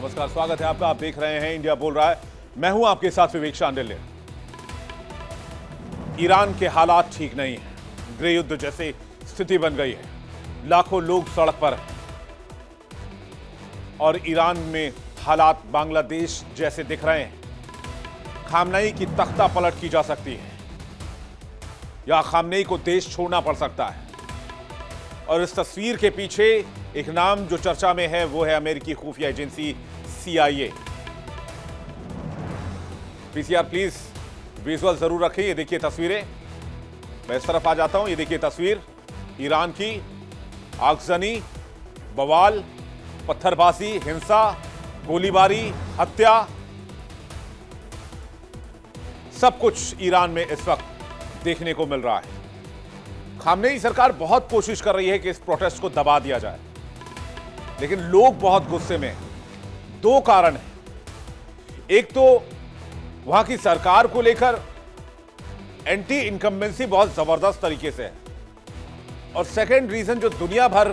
नमस्कार, स्वागत है आपका। आप देख रहे हैं इंडिया बोल रहा है। मैं हूं आपके साथ विवेक शांडिल्य। ईरान के हालात ठीक नहीं है। गृह युद्ध जैसी स्थिति बन गई है। लाखों लोग सड़क पर हैं और ईरान में हालात बांग्लादेश जैसे दिख रहे हैं। खामनेई की तख्ता पलट की जा सकती है या खामनेई को देश छोड़ना पड़ सकता है। और इस तस्वीर के पीछे एक नाम जो चर्चा में है वो है अमेरिकी खुफिया agency CIA। PCR please visual जरूर रखें। ये देखिए तस्वीरें, मैं इस तरफ आ जाता हूं। ये देखिए तस्वीर ईरान की। आगजनी, बवाल, पत्थरबाजी, हिंसा, गोलीबारी, हत्या, सब कुछ ईरान में इस वक्त देखने को मिल रहा है। खामनेई सरकार बहुत कोशिश कर रही है कि इस प्रोटेस्ट को दबा दिया जाए, लेकिन लोग बहुत गुस्से में हैं। दो कारण हैं। एक तो वहां की सरकार को लेकर एंटी इनकम्बेंसी बहुत जबरदस्त तरीके से है, और सेकंड रीजन जो दुनिया भर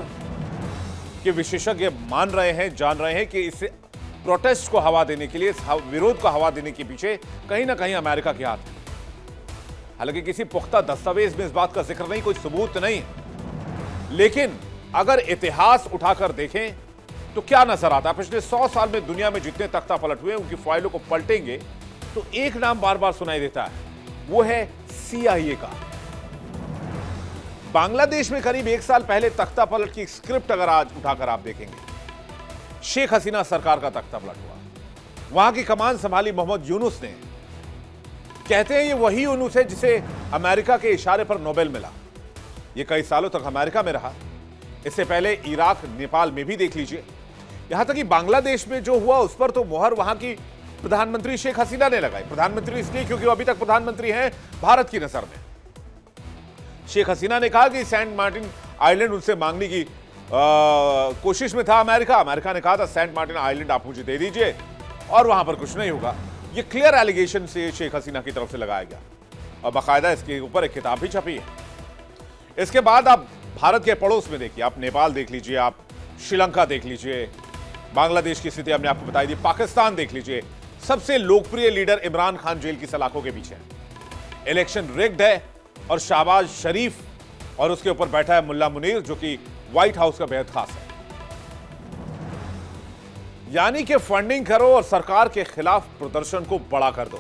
के विशेषज्ञ मान रहे हैं, जान रहे हैं कि इस प्रोटेस्ट को हवा देने के लिए, इस विरोध को हवा देने के पीछे कहीं ना कहीं अमेरिका के हाथ है। हालांकि किसी पुख्ता दस्तावेज में इस बात का जिक्र नहीं, कोई सबूत नहीं है, लेकिन अगर इतिहास उठाकर देखें तो क्या नजर आता है। पिछले 100 साल में दुनिया में जितने तख्ता पलट हुए उनकी फाइलों को पलटेंगे तो एक नाम बार बार सुनाई देता है, वो है CIA का। बांग्लादेश में करीब 1 साल पहले तख्ता पलट की स्क्रिप्ट अगर आज उठाकर आप देखेंगे, शेख हसीना सरकार का तख्ता पलट हुआ। वहां की कमान संभाली मोहम्मद यूनुस ने। कहते हैं ये वही यूनुस है जिसे अमेरिका के इशारे पर नोबेल मिला। ये कई सालों तक अमेरिका में रहा। इससे पहले इराक, नेपाल में भी देख लीजिए। यहां तक कि बांग्लादेश में जो हुआ उस पर तो मोहर वहां की प्रधानमंत्री शेख हसीना ने लगाई। प्रधानमंत्री इसलिए क्योंकि वो अभी तक प्रधानमंत्री हैं भारत की नजर में। शेख हसीना ने कहा कि सेंट मार्टिन आइलैंड उनसे मांगने की कोशिश में था अमेरिका। अमेरिका ने कहा था सेंट मार्टिन आइलैंड आप मुझे दे दीजिए और वहां पर कुछ नहीं होगा। ये क्लियर एलिगेशन से शेख हसीना की तरफ से लगाया गया और बाकायदा इसके ऊपर एक किताब भी छपी है। इसके बाद आप भारत के पड़ोस में देखिए, आप नेपाल देख लीजिए, आप श्रीलंका देख लीजिए, बांग्लादेश की स्थिति हमने आपको बताई दी, पाकिस्तान देख लीजिए। सबसे लोकप्रिय लीडर इमरान खान जेल की सलाखों के पीछे है। इलेक्शन रिग्ड है और शहबाज शरीफ और उसके ऊपर बैठा है मुल्ला मुनीर, जो कि व्हाइट हाउस का बेहद खास है। यानी कि फंडिंग करो और सरकार के खिलाफ प्रदर्शन को बड़ा कर दो,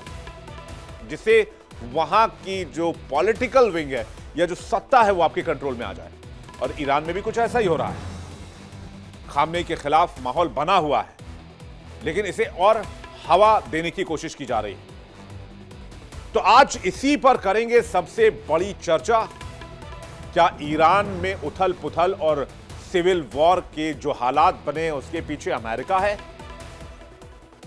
जिससे वहां की जो पॉलिटिकल विंग है या जो सत्ता है वो आपके कंट्रोल में आ जाए। और ईरान में भी कुछ ऐसा ही हो रहा है। खामनेई के खिलाफ माहौल बना हुआ है, लेकिन इसे और हवा देने की कोशिश की जा रही है। तो आज इसी पर करेंगे सबसे बड़ी चर्चा। क्या ईरान में उथल पुथल और सिविल वॉर के जो हालात बने हैं उसके पीछे अमेरिका है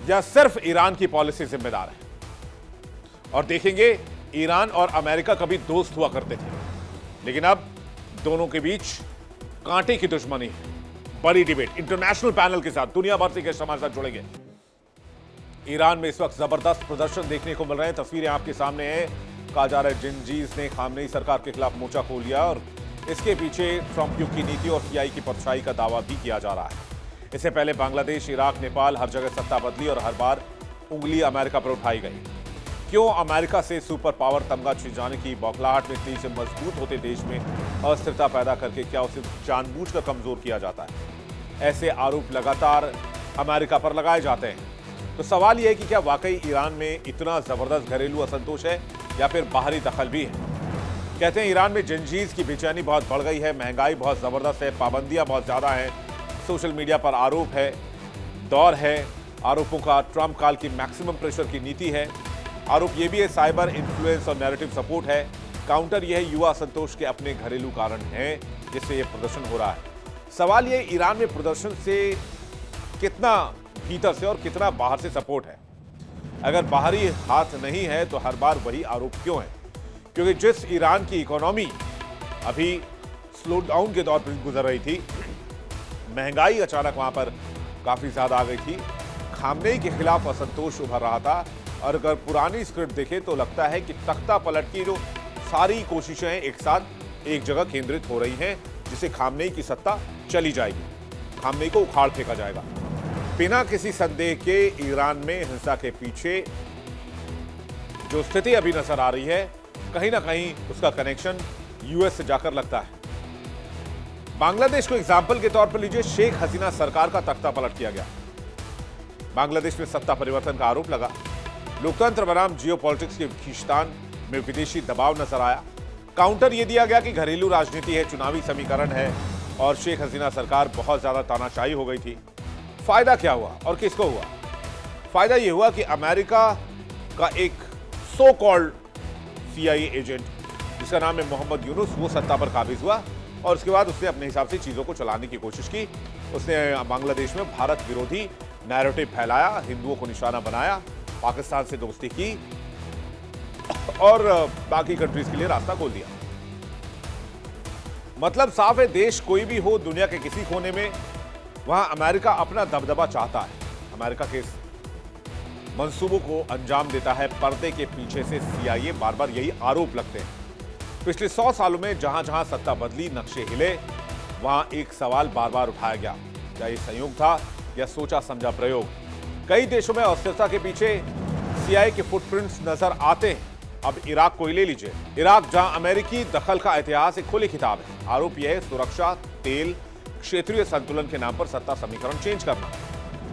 या सिर्फ ईरान की पॉलिसी जिम्मेदार है? और देखेंगे ईरान और अमेरिका कभी दोस्त हुआ करते थे, लेकिन अब दोनों के बीच कांटे की दुश्मनी है। बड़ी डिबेट इंटरनेशनल पैनल के साथ, दुनिया भर से गेस्ट हमारे साथ जुड़ेंगे। ईरान में इस वक्त जबरदस्त प्रदर्शन देखने को मिल रहे हैं। तस्वीरें आपके सामने हैं। कहा जा रहा है जिनजीज ने खामनेई सरकार के खिलाफ मोर्चा खोल लिया और इसके पीछे ट्रंप युग की नीति और CIA की परछाई का दावा भी किया जा रहा है। इससे पहले बांग्लादेश, इराक, नेपाल, हर जगह सत्ता बदली और हर बार उंगली अमेरिका पर उठाई गई। क्यों अमेरिका से सुपर पावर तमगा छिपाने की बौखलाहट में तेजी से मजबूत होते देश में अस्थिरता पैदा करके क्या उसे जानबूझकर कमजोर किया जाता है? ऐसे आरोप लगातार अमेरिका पर लगाए जाते हैं। तो सवाल यह है कि क्या वाकई ईरान में इतना जबरदस्त घरेलू असंतोष है या फिर बाहरी दखल भी है? कहते हैं ईरान में जिनजीज की बेचैनी बहुत बढ़ गई है, महंगाई बहुत जबरदस्त है, पाबंदियां बहुत ज्यादा हैं, सोशल मीडिया पर आरोप है, दौर है आरोपों का, ट्रंप काल की मैक्सिमम प्रेशर की नीति है। आरोप यह भी है साइबर इन्फ्लुएंस और नैरेटिव सपोर्ट है। काउंटर यह है युवा असंतोष के अपने घरेलू कारण हैं जिससे यह प्रदर्शन हो रहा है। सवाल यह ईरान में प्रदर्शन से कितना भीतर से और कितना बाहर से सपोर्ट है। अगर बाहरी हाथ नहीं है तो हर बार वही आरोप क्यों है? क्योंकि जिस ईरान की इकोनॉमी अभी स्लो डाउन के दौर पर गुजर रही थी, महंगाई अचानक वहां पर काफी ज्यादा आ गई थी, खामनेई के खिलाफ असंतोष उभर रहा था। और अगर पुरानी स्क्रिप्ट देखें तो लगता है कि तख्ता पलट की जो सारी कोशिशें एक साथ एक जगह केंद्रित हो रही हैं, जिसे खामनेई की सत्ता चली जाएगी, खामनेई को उखाड़ फेंका जाएगा। बिना किसी संदेह के ईरान में हिंसा के पीछे जो स्थिति अभी नजर आ रही है, कहीं ना कहीं उसका कनेक्शन यूएस से जाकर लगता है। बांग्लादेश को एग्जाम्पल के तौर पर लीजिए। शेख हसीना सरकार का तख्ता पलट किया गया। बांग्लादेश में सत्ता परिवर्तन का आरोप लगा। लोकतंत्र बनाम जियोपॉलिटिक्स के खींचतान में विदेशी दबाव नजर आया। काउंटर यह दिया गया कि घरेलू राजनीति है, चुनावी समीकरण है और शेख हसीना सरकार बहुत ज्यादा तानाशाही हो गई थी। फायदा क्या हुआ और किसको हुआ? फायदा यह हुआ कि अमेरिका का एक सो कॉल्ड CIA एजेंट जिसका नाम है मोहम्मद यूनुस, वो सत्ता पर काबिज हुआ और उसके बाद उसने अपने हिसाब से चीजों को चलाने की कोशिश की। उसने बांग्लादेश में भारत विरोधी नैरेटिव फैलाया, हिंदुओं को निशाना बनाया, पाकिस्तान से दोस्ती की और बाकी कंट्रीज के लिए रास्ता खोल दिया। मतलब साफ है, देश कोई भी हो दुनिया के किसी कोने में, वहां अमेरिका अपना दबदबा चाहता है। अमेरिका के मंसूबों को अंजाम देता है पर्दे के पीछे से CIA। बार बार यही आरोप लगते हैं। पिछले 100 सालों में जहां जहां सत्ता बदली, नक्शे हिले, वहां एक सवाल बार बार उठाया गया, क्या यह संयोग था या सोचा समझा प्रयोग? कई देशों में अस्थिरता के पीछे CIA के फुटप्रिंट्स नजर आते हैं। अब इराक को ही ले लीजिए। इराक जहां अमेरिकी दखल का इतिहास एक खुली किताब है। आरोप यह है सुरक्षा, तेल, क्षेत्रीय संतुलन के नाम पर सत्ता समीकरण चेंज करना।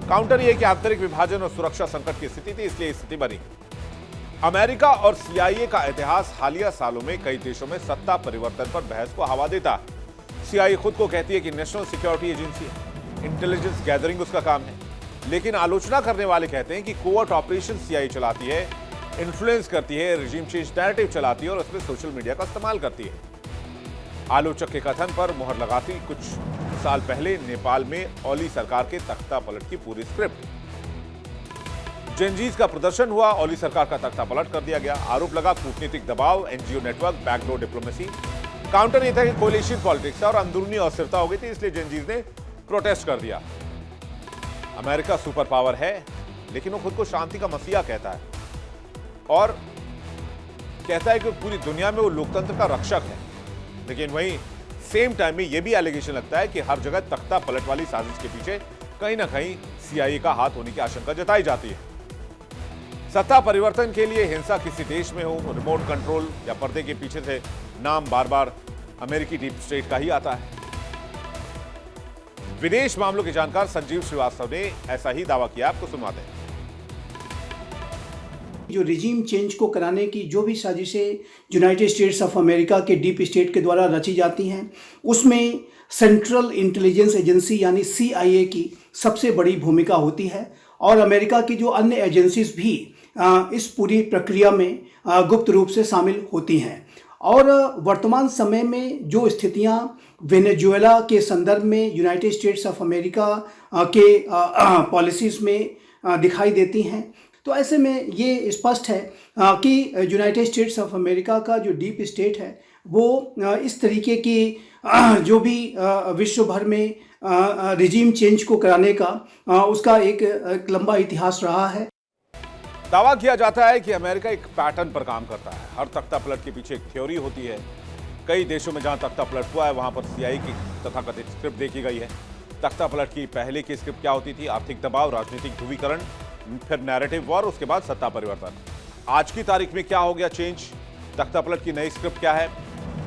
काउंटर यह कि आंतरिक विभाजन और सुरक्षा संकट की स्थिति थी, इसलिए स्थिति बनी। अमेरिका और CIA का इतिहास हालिया सालों में कई देशों में सत्ता परिवर्तन पर बहस को हवा देता है। CIA खुद को कहती है कि नेशनल सिक्योरिटी एजेंसी है, इंटेलिजेंस गैदरिंग उसका काम है, लेकिन आलोचना करने वाले कहते हैं कि कोवर्ट ऑपरेशन CIA चलाती है, इन्फ्लुएंस करती है, रिजीम चेंज नैरेटिव चलाती है और उसमें सोशल मीडिया का इस्तेमाल करती है। आलोचक के कथन पर मुहर लगाती कुछ साल पहले नेपाल में ओली सरकार के तख्ता पलट की पूरी स्क्रिप्ट। जेनजीज का प्रदर्शन हुआ, ओली सरकार का तख्ता पलट कर दिया गया। आरोप लगा कूटनीतिक दबाव, NGO network, backdoor diplomacy. Counter यह था कि कोलिशन पॉलिटिक्स और अंदरूनी अस्थिरता हो गई थी, इसलिए जेनजीज ने प्रोटेस्ट कर दिया। अमेरिका सुपर पावर है, लेकिन वो खुद को शांति का मसीहा कहता है और कहता है कि पूरी दुनिया में वो लोकतंत्र का रक्षक है। लेकिन वहीं सेम टाइम में यह भी एलिगेशन लगता है कि हर जगह तख्ता पलट वाली साजिश के पीछे कहीं ना कहीं CIA का हाथ होने की आशंका जताई जाती है। सत्ता परिवर्तन के लिए हिंसा किसी देश में हो, रिमोट कंट्रोल या पर्दे के पीछे से नाम बार बार अमेरिकी डीप स्टेट का ही आता है। विदेश मामलों के जानकार संजीव श्रीवास्तव ने ऐसा ही दावा किया, आपको सुनवाते हैं। जो रिजीम चेंज को कराने की जो भी साजिशें यूनाइटेड स्टेट्स ऑफ अमेरिका के डीप स्टेट के द्वारा रची जाती हैं, उसमें सेंट्रल इंटेलिजेंस एजेंसी यानी CIA की सबसे बड़ी भूमिका होती है और अमेरिका की जो अन्य एजेंसीज भी इस पूरी प्रक्रिया में गुप्त रूप से शामिल होती हैं। और वर्तमान समय में जो स्थितियां वेनेजुएला के संदर्भ में यूनाइटेड स्टेट्स ऑफ अमेरिका के पॉलिसीज़ में दिखाई देती हैं, तो ऐसे में ये स्पष्ट है कि यूनाइटेड स्टेट्स ऑफ अमेरिका का जो डीप स्टेट है वो इस तरीके की जो भी विश्व भर में रिजीम चेंज को कराने का उसका एक लंबा इतिहास रहा है। दावा किया जाता है कि अमेरिका एक पैटर्न पर काम करता है। हर तख्ता पलट के पीछे एक थ्योरी होती है। कई देशों में जहां तख्ता पलट हुआ है वहां पर CIA की तथाकथित स्क्रिप्ट देखी गई है। तख्ता पलट की पहले की स्क्रिप्ट क्या होती थी? आर्थिक दबाव, राजनीतिक ध्रुवीकरण, फिर नैरेटिव वॉर, उसके बाद सत्ता परिवर्तन। आज की तारीख में क्या हो गया चेंज? तख्ता पलट की नई स्क्रिप्ट क्या है?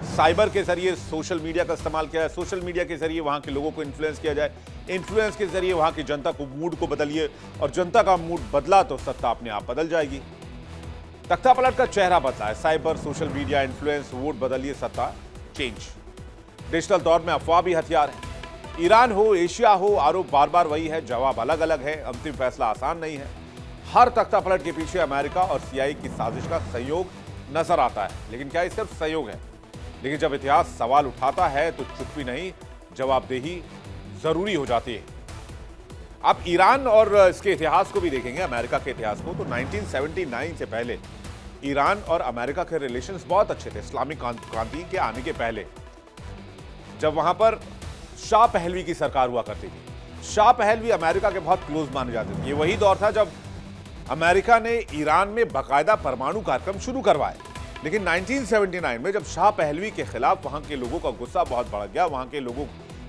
साइबर के जरिए सोशल मीडिया का इस्तेमाल किया है। सोशल मीडिया के जरिए वहां के लोगों को इन्फ्लुएंस किया जाए। इन्फ्लुएंस के जरिए वहां की जनता को मूड को बदलिए और जनता का मूड बदला तो सत्ता अपने आप बदल जाएगी। तख्ता पलट का चेहरा बदला है। Cyber, social media, influence, vote बदलिए, सत्ता चेंज। डिजिटल दौर में अफवाह भी हथियार है। ईरान हो, एशिया हो, आरोप बार बार वही है, जवाब अलग अलग है। अंतिम फैसला आसान नहीं है। हर तख्ता पलट के पीछे अमेरिका और CIA की साजिश का सहयोग नजर आता है। लेकिन क्या ये सिर्फ सहयोग है? लेकिन जब इतिहास सवाल उठाता है तो चुप्पी नहीं, जवाबदेही जरूरी हो जाती है। आप ईरान और इसके इतिहास को भी देखेंगे, अमेरिका के इतिहास को, तो 1979 से पहले ईरान और अमेरिका के रिलेशंस बहुत अच्छे थे। इस्लामिक क्रांति के आने के पहले, जब वहां पर शाह पहलवी की सरकार हुआ करती थी। शाह पहलवी अमेरिका के बहुत क्लोज माने जाते थे। ये वही दौर था जब अमेरिका ने ईरान में बाकायदा परमाणु कार्यक्रम शुरू करवाए। लेकिन 1979 में जब शाह पहलवी के खिलाफ वहां के लोगों का गुस्सा बहुत बढ़ गया, वहां के लोगों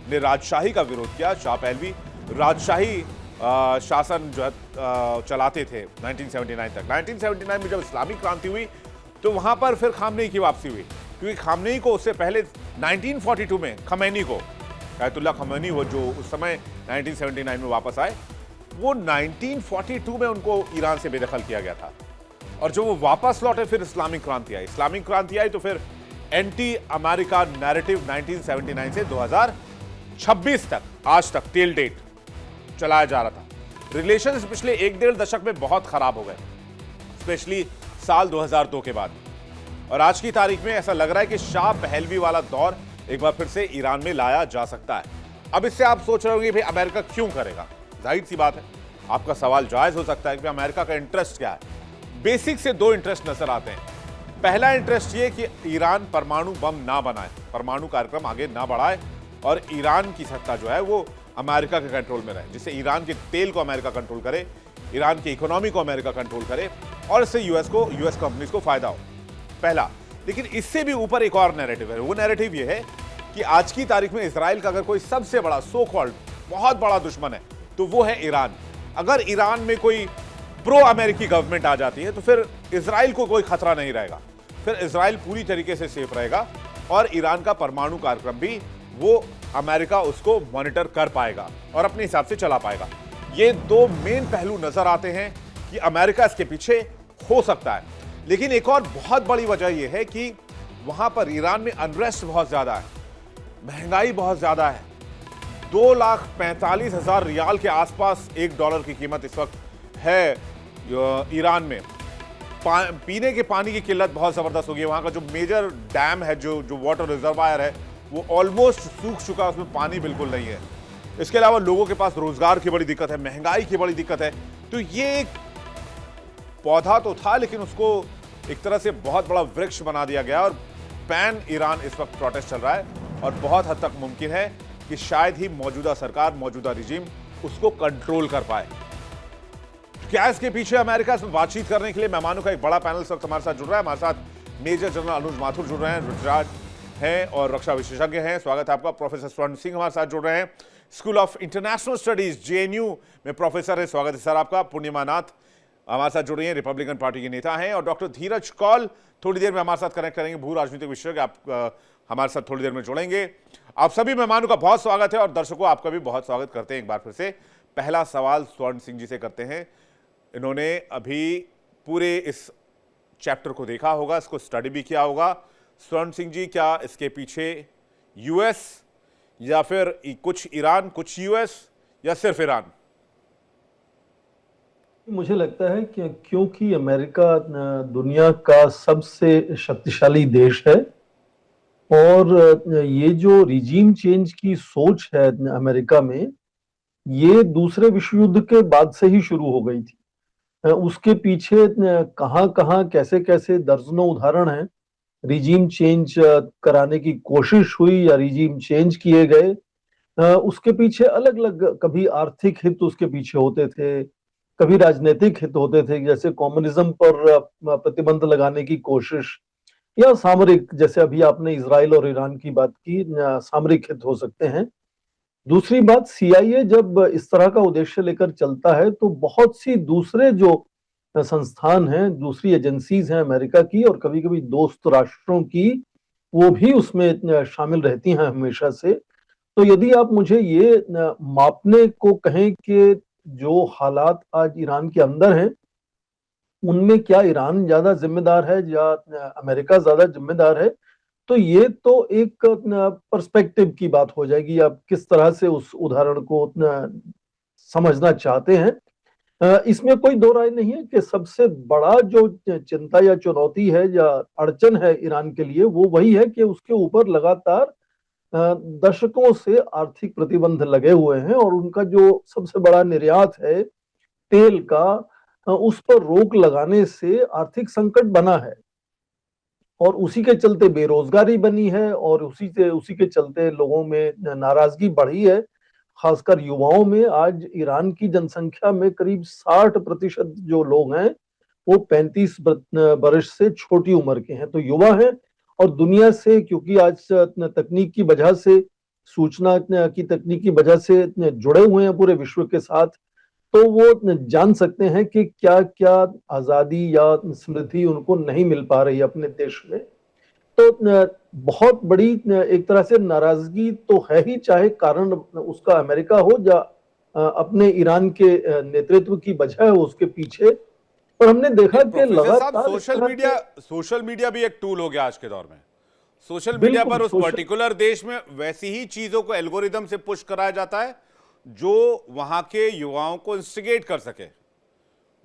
ने राजशाही का विरोध किया। शाह पहलवी राजशाही शासन जो है चलाते थे 1979 तक। 1979 में जब इस्लामिक क्रांति हुई तो वहां पर फिर खामनेई की वापसी हुई, क्योंकि खामनेई को उससे पहले 1942 में खमैनी को, आयतुल्लाह खमैनी वो जो उस समय 1979 में वापस आए, वो 1942 में उनको ईरान से बेदखल किया गया था। और जब वो वापस लौटे फिर इस्लामिक क्रांति आई। इस्लामिक क्रांति आई तो फिर एंटी अमेरिका नैरेटिव 1979 से 2026 तक, आज तक टिल डेट चलाया जा रहा था। रिलेशंस पिछले 1-1.5 दशक में बहुत खराब हो गए, स्पेशली साल 2002 के बाद। और आज की तारीख में ऐसा लग रहा है कि शाह पहलवी वाला दौर एक बार फिर से ईरान में लाया जा सकता है। अब इससे आप सोच रहे होंगे भाई अमेरिका क्यों करेगा? जाहिर सी बात है, आपका सवाल जायज हो सकता है कि अमेरिका का इंटरेस्ट क्या है। बेसिक से 2 इंटरेस्ट नजर आते हैं। पहला इंटरेस्ट ये कि ईरान परमाणु बम ना बनाए, परमाणु कार्यक्रम आगे ना बढ़ाए और ईरान की सत्ता जो है वो अमेरिका के कंट्रोल में रहे, जिससे ईरान के तेल को अमेरिका कंट्रोल करे, ईरान की इकोनॉमी को अमेरिका कंट्रोल करे और इससे यूएस कंपनीज को फायदा हो। पहला। लेकिन इससे भी ऊपर एक और नैरेटिव है। वो नैरेटिव ये है कि आज की तारीख में इजराइल का अगर कोई सबसे बड़ा सो कॉल्ड बहुत बड़ा दुश्मन है तो वो है ईरान। अगर ईरान में कोई प्रो अमेरिकी गवर्नमेंट आ जाती है तो फिर इजराइल को कोई खतरा नहीं रहेगा, फिर इजराइल पूरी तरीके से सेफ रहेगा और ईरान का परमाणु कार्यक्रम भी वो अमेरिका उसको मॉनिटर कर पाएगा और अपने हिसाब से चला पाएगा। ये 2 मेन पहलू नजर आते हैं कि अमेरिका इसके पीछे हो सकता है। लेकिन एक और बहुत बड़ी वजह यह है कि वहां पर ईरान में अनरेस्ट बहुत ज्यादा है, महंगाई बहुत ज्यादा है। 2,45,000 रियाल के आसपास $1 की कीमत इस वक्त है ईरान में। पीने के पानी की किल्लत बहुत जबरदस्त हो गई है। वहां का जो मेजर डैम है, जो वाटर रिजर्वायर है, वो ऑलमोस्ट सूख चुका है, उसमें पानी बिल्कुल नहीं है। इसके अलावा लोगों के पास रोजगार की बड़ी दिक्कत है, महंगाई की बड़ी दिक्कत है। तो ये एक पौधा तो था लेकिन उसको एक तरह से बहुत बड़ा वृक्ष बना दिया गया और पैन ईरान इस वक्त प्रोटेस्ट चल रहा है और बहुत हद तक मुमकिन है कि शायद ही मौजूदा सरकार, मौजूदा रिजीम उसको कंट्रोल कर पाए। क्या इसके पीछे अमेरिका से बातचीत करने के लिए मेहमानों का एक बड़ा पैनल इस वक्त हमारे साथ जुड़ रहा है। हमारे साथ मेजर जनरल अनुज माथुर जुड़ रहे हैं, रिटायर्ड हैं और रक्षा विशेषज्ञ हैं। स्वागत है आपका। प्रोफेसर स्वर्ण सिंह हमारे साथ जुड़ रहे हैं, school of international studies JNU में प्रोफेसर है। स्वागत है सर आपका। पूर्णिमा नाथ हमारे साथ जुड़ रही हैं, रिपब्लिकन पार्टी के नेता हैं। और डॉक्टर धीरज कौल थोड़ी देर में हमारे साथ कनेक्ट करेंगे, भू राजनीतिक विशेषज्ञ। आप हमारे साथ थोड़ी देर में जुड़ेंगे। आप सभी मेहमानों का बहुत स्वागत है और दर्शकों आपका भी बहुत स्वागत करते हैं एक बार फिर से। पहला सवाल स्वर्ण सिंह जी से करते हैं। इन्होंने अभी पूरे इस चैप्टर को देखा होगा, इसको स्टडी भी किया होगा। स्वर्ण सिंह जी, क्या इसके पीछे यूएस या फिर कुछ ईरान, कुछ यूएस या सिर्फ ईरान? मुझे लगता है कि क्योंकि अमेरिका दुनिया का सबसे शक्तिशाली देश है और ये जो रिजीम चेंज की सोच है अमेरिका में, ये दूसरे विश्व युद्ध के बाद से ही शुरू हो गई थी। उसके पीछे कहाँ कहाँ कैसे कैसे दर्जनों उदाहरण हैं। रिजीम चेंज कराने की कोशिश हुई या रिजीम चेंज किए गए, उसके पीछे अलग अलग, कभी आर्थिक हित उसके पीछे होते थे, कभी राजनीतिक हित होते थे, जैसे कम्युनिज्म पर प्रतिबंध लगाने की कोशिश, या सामरिक, जैसे अभी आपने इजराइल और ईरान की बात की, सामरिक हित हो सकते हैं। दूसरी बात, सीआईए जब इस तरह का उद्देश्य लेकर चलता है तो बहुत सी दूसरे जो संस्थान हैं, दूसरी एजेंसीज हैं अमेरिका की और कभी कभी दोस्त राष्ट्रों की, वो भी उसमें शामिल रहती हैं हमेशा से। तो यदि आप मुझे ये मापने को कहें कि जो हालात आज ईरान के अंदर हैं, उनमें क्या ईरान ज्यादा जिम्मेदार है या अमेरिका ज्यादा जिम्मेदार है, तो ये तो एक पर्सपेक्टिव की बात हो जाएगी, आप किस तरह से उस उदाहरण को समझना चाहते हैं। इसमें कोई दो राय नहीं है कि सबसे बड़ा जो चिंता या चुनौती है या अड़चन है ईरान के लिए, वो वही है कि उसके ऊपर लगातार दशकों से आर्थिक प्रतिबंध लगे हुए हैं और उनका जो सबसे बड़ा निर्यात है तेल का, उस पर रोक लगाने से आर्थिक संकट बना है और उसी के चलते बेरोजगारी बनी है और उसी के चलते लोगों में नाराजगी बढ़ी है, खासकर युवाओं में। आज ईरान की जनसंख्या में करीब 60% जो लोग हैं वो 35 वर्ष से छोटी उम्र के हैं, तो युवा हैं। और दुनिया से, क्योंकि आज तकनीक की वजह से, सूचना की तकनीक की वजह से जुड़े हुए हैं पूरे विश्व के साथ, तो वो जान सकते हैं कि क्या क्या आजादी या समृद्धि उनको नहीं मिल पा रही अपने देश में। तो बहुत बड़ी एक तरह से नाराजगी तो है ही, चाहे कारण उसका अमेरिका हो या अपने ईरान के नेतृत्व की वजह है उसके पीछे। और हमने देखा कि प्रोफेसर साहब, लगातार इस तरह के सोशल मीडिया भी एक टूल हो गया आज के दौर में। सोशल मीडिया बिल्कुल पर उस पर्टिकुलर देश में वैसी ही चीजों को एल्गोरिदम से पुश कराया जाता है जो वहां के युवाओं को इंस्टिगेट कर सके,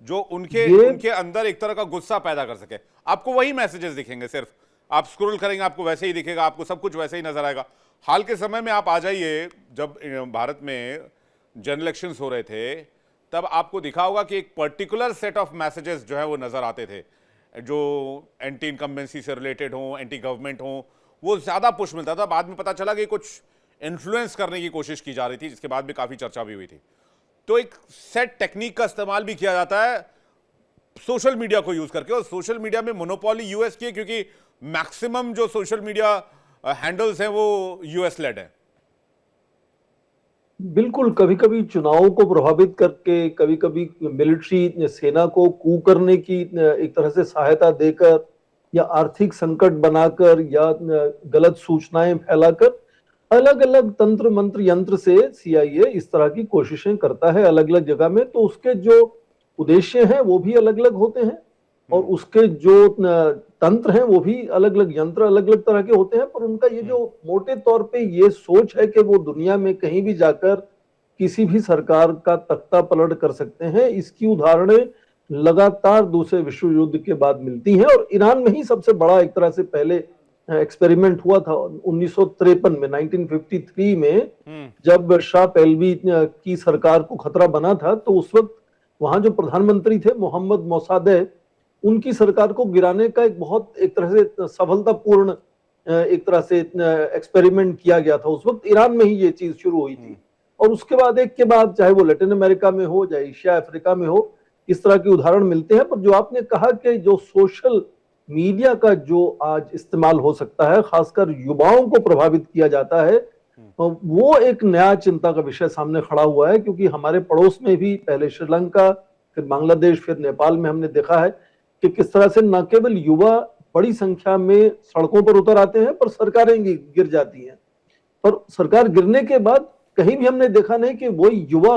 जो उनके अंदर एक तरह का गुस्सा पैदा कर सके। आपको वही मैसेजेस दिखेंगे, सिर्फ आप स्क्रॉल करेंगे आपको वैसे ही दिखेगा, आपको सब कुछ वैसे ही नजर आएगा। हाल के समय में आप आ जाइए, जब भारत में जनरल इलेक्शंस हो रहे थे, तब आपको दिखा होगा कि एक पर्टिकुलर सेट ऑफ मैसेजेस जो है वो नजर आते थे, जो एंटी इनकम्बेंसी से रिलेटेड हो, एंटी गवर्नमेंट हो, वो ज्यादा पुश मिलता था। बाद में पता चला कि कुछ इन्फ्लुएंस करने की कोशिश की जा रही थी, जिसके बाद भी काफी चर्चा भी हुई थी। तो एक सेट टेक्निक का इस्तेमाल भी किया जाता है सोशल मीडिया को यूज करके, और सोशल मीडिया में मोनोपोली यूएस की है, क्योंकि मैक्सिमम जो सोशल मीडिया हैंडल्स हैं वो यूएस लेड है। बिल्कुल, कभी कभी चुनावों को प्रभावित करके, कभी कभी मिलिट्री सेना को कू करने की एक तरह से सहायता देकर, या आर्थिक संकट बनाकर, या गलत सूचनाएं फैलाकर, अलग अलग तंत्र मंत्र यंत्र से सीआईए इस तरह की कोशिशें करता है अलग अलग जगह में। तो उसके जो उद्देश्य हैं वो भी अलग अलग होते हैं, और उसके जो तंत्र हैं वो भी अलग अलग, यंत्र अलग अलग तरह के होते हैं। पर उनका ये जो मोटे तौर पे ये सोच है कि वो दुनिया में कहीं भी जाकर किसी भी सरकार का तख्ता पलट कर सकते हैं, इसकी उदाहरणें लगातार दूसरे विश्व युद्ध के बाद मिलती हैं। और ईरान में ही सबसे बड़ा एक तरह से पहले एक्सपेरिमेंट हुआ था 1953 में, 1953 में, जब शाह पहलवी की सरकार को खतरा बना था। तो उस वक्त वहां जो प्रधानमंत्री थे मोहम्मद मोसादेह, उनकी सरकार को गिराने का एक बहुत एक तरह से सफलतापूर्ण एक तरह से एक्सपेरिमेंट किया गया था। उस वक्त ईरान में ही ये चीज शुरू हुई थी। और उसके बाद एक के बाद, चाहे वो लैटिन अमेरिका में हो, चाहे एशिया अफ्रीका में हो, इस तरह के उदाहरण मिलते हैं। पर जो आपने कहा कि जो सोशल मीडिया का जो आज इस्तेमाल हो सकता है, खासकर युवाओं को प्रभावित किया जाता है, वो एक नया चिंता का विषय सामने खड़ा हुआ है। क्योंकि हमारे पड़ोस में भी पहले श्रीलंका, फिर बांग्लादेश, फिर नेपाल में हमने देखा है कि किस तरह से न केवल युवा बड़ी संख्या में सड़कों पर उतर आते हैं, पर सरकारें गिर जाती हैं। पर सरकार गिरने के बाद कहीं भी हमने देखा नहीं कि वही युवा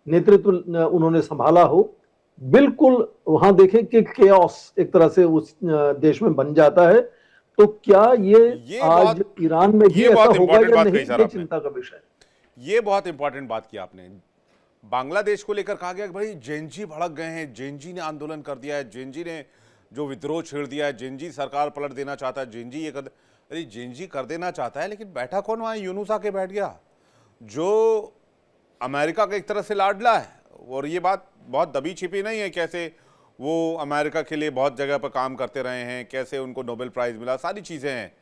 नेतृत्व उन्होंने संभाला हो। बिल्कुल वहां देखें कि केओस एक तरह से उस देश में बन जाता है। तो क्या ये आज ईरान में भी ऐसा होगा या नहीं, ये चिंता का विषय है। ये बहुत इंपॉर्टेंट बात की आपने। बांग्लादेश को लेकर कहा गया कि भाई जेनजी भड़क गए हैं, जेनजी ने आंदोलन कर दिया है, जेनजी ने जो विद्रोह छेड़ दिया है, जेनजी सरकार पलट देना चाहता है, जेनजी ये कर, अरे जेनजी कर देना चाहता है, लेकिन बैठा कौन वहां? यूनुस आके बैठ गया, जो अमेरिका का एक तरह से लाडला है। और ये बात बहुत दबी छिपी नहीं है, कैसे वो अमेरिका के लिए बहुत जगह पर काम करते रहे हैं, कैसे उनको नोबेल प्राइज मिला, सारी चीजें हैं।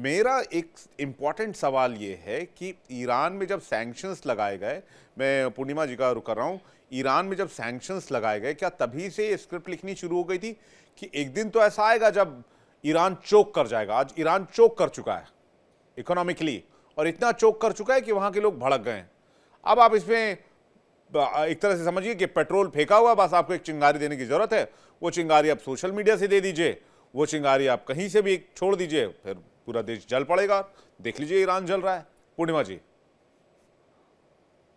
मेरा एक इम्पॉर्टेंट सवाल ये है कि ईरान में जब सैंक्शंस लगाए गए, मैं पूर्णिमा जी का रुक कर रहा हूँ, ईरान में जब सैंक्शंस लगाए गए, क्या तभी से ये स्क्रिप्ट लिखनी शुरू हो गई थी कि एक दिन तो ऐसा आएगा जब ईरान चोक कर जाएगा? आज ईरान चोक कर चुका है इकोनॉमिकली, और इतना चोक कर चुका है कि वहां के लोग भड़क गए हैं। अब आप इसमें एक तरह से समझिए कि पेट्रोल फेंका हुआ, बस आपको एक चिंगारी देने की जरूरत है। वो चिंगारी आप सोशल मीडिया से दे दीजिए, वो चिंगारी आप कहीं से भी छोड़ दीजिए, फिर पूरा देश जल पड़ेगा। देख लीजिए ईरान जल रहा है। पूर्णिमा जी।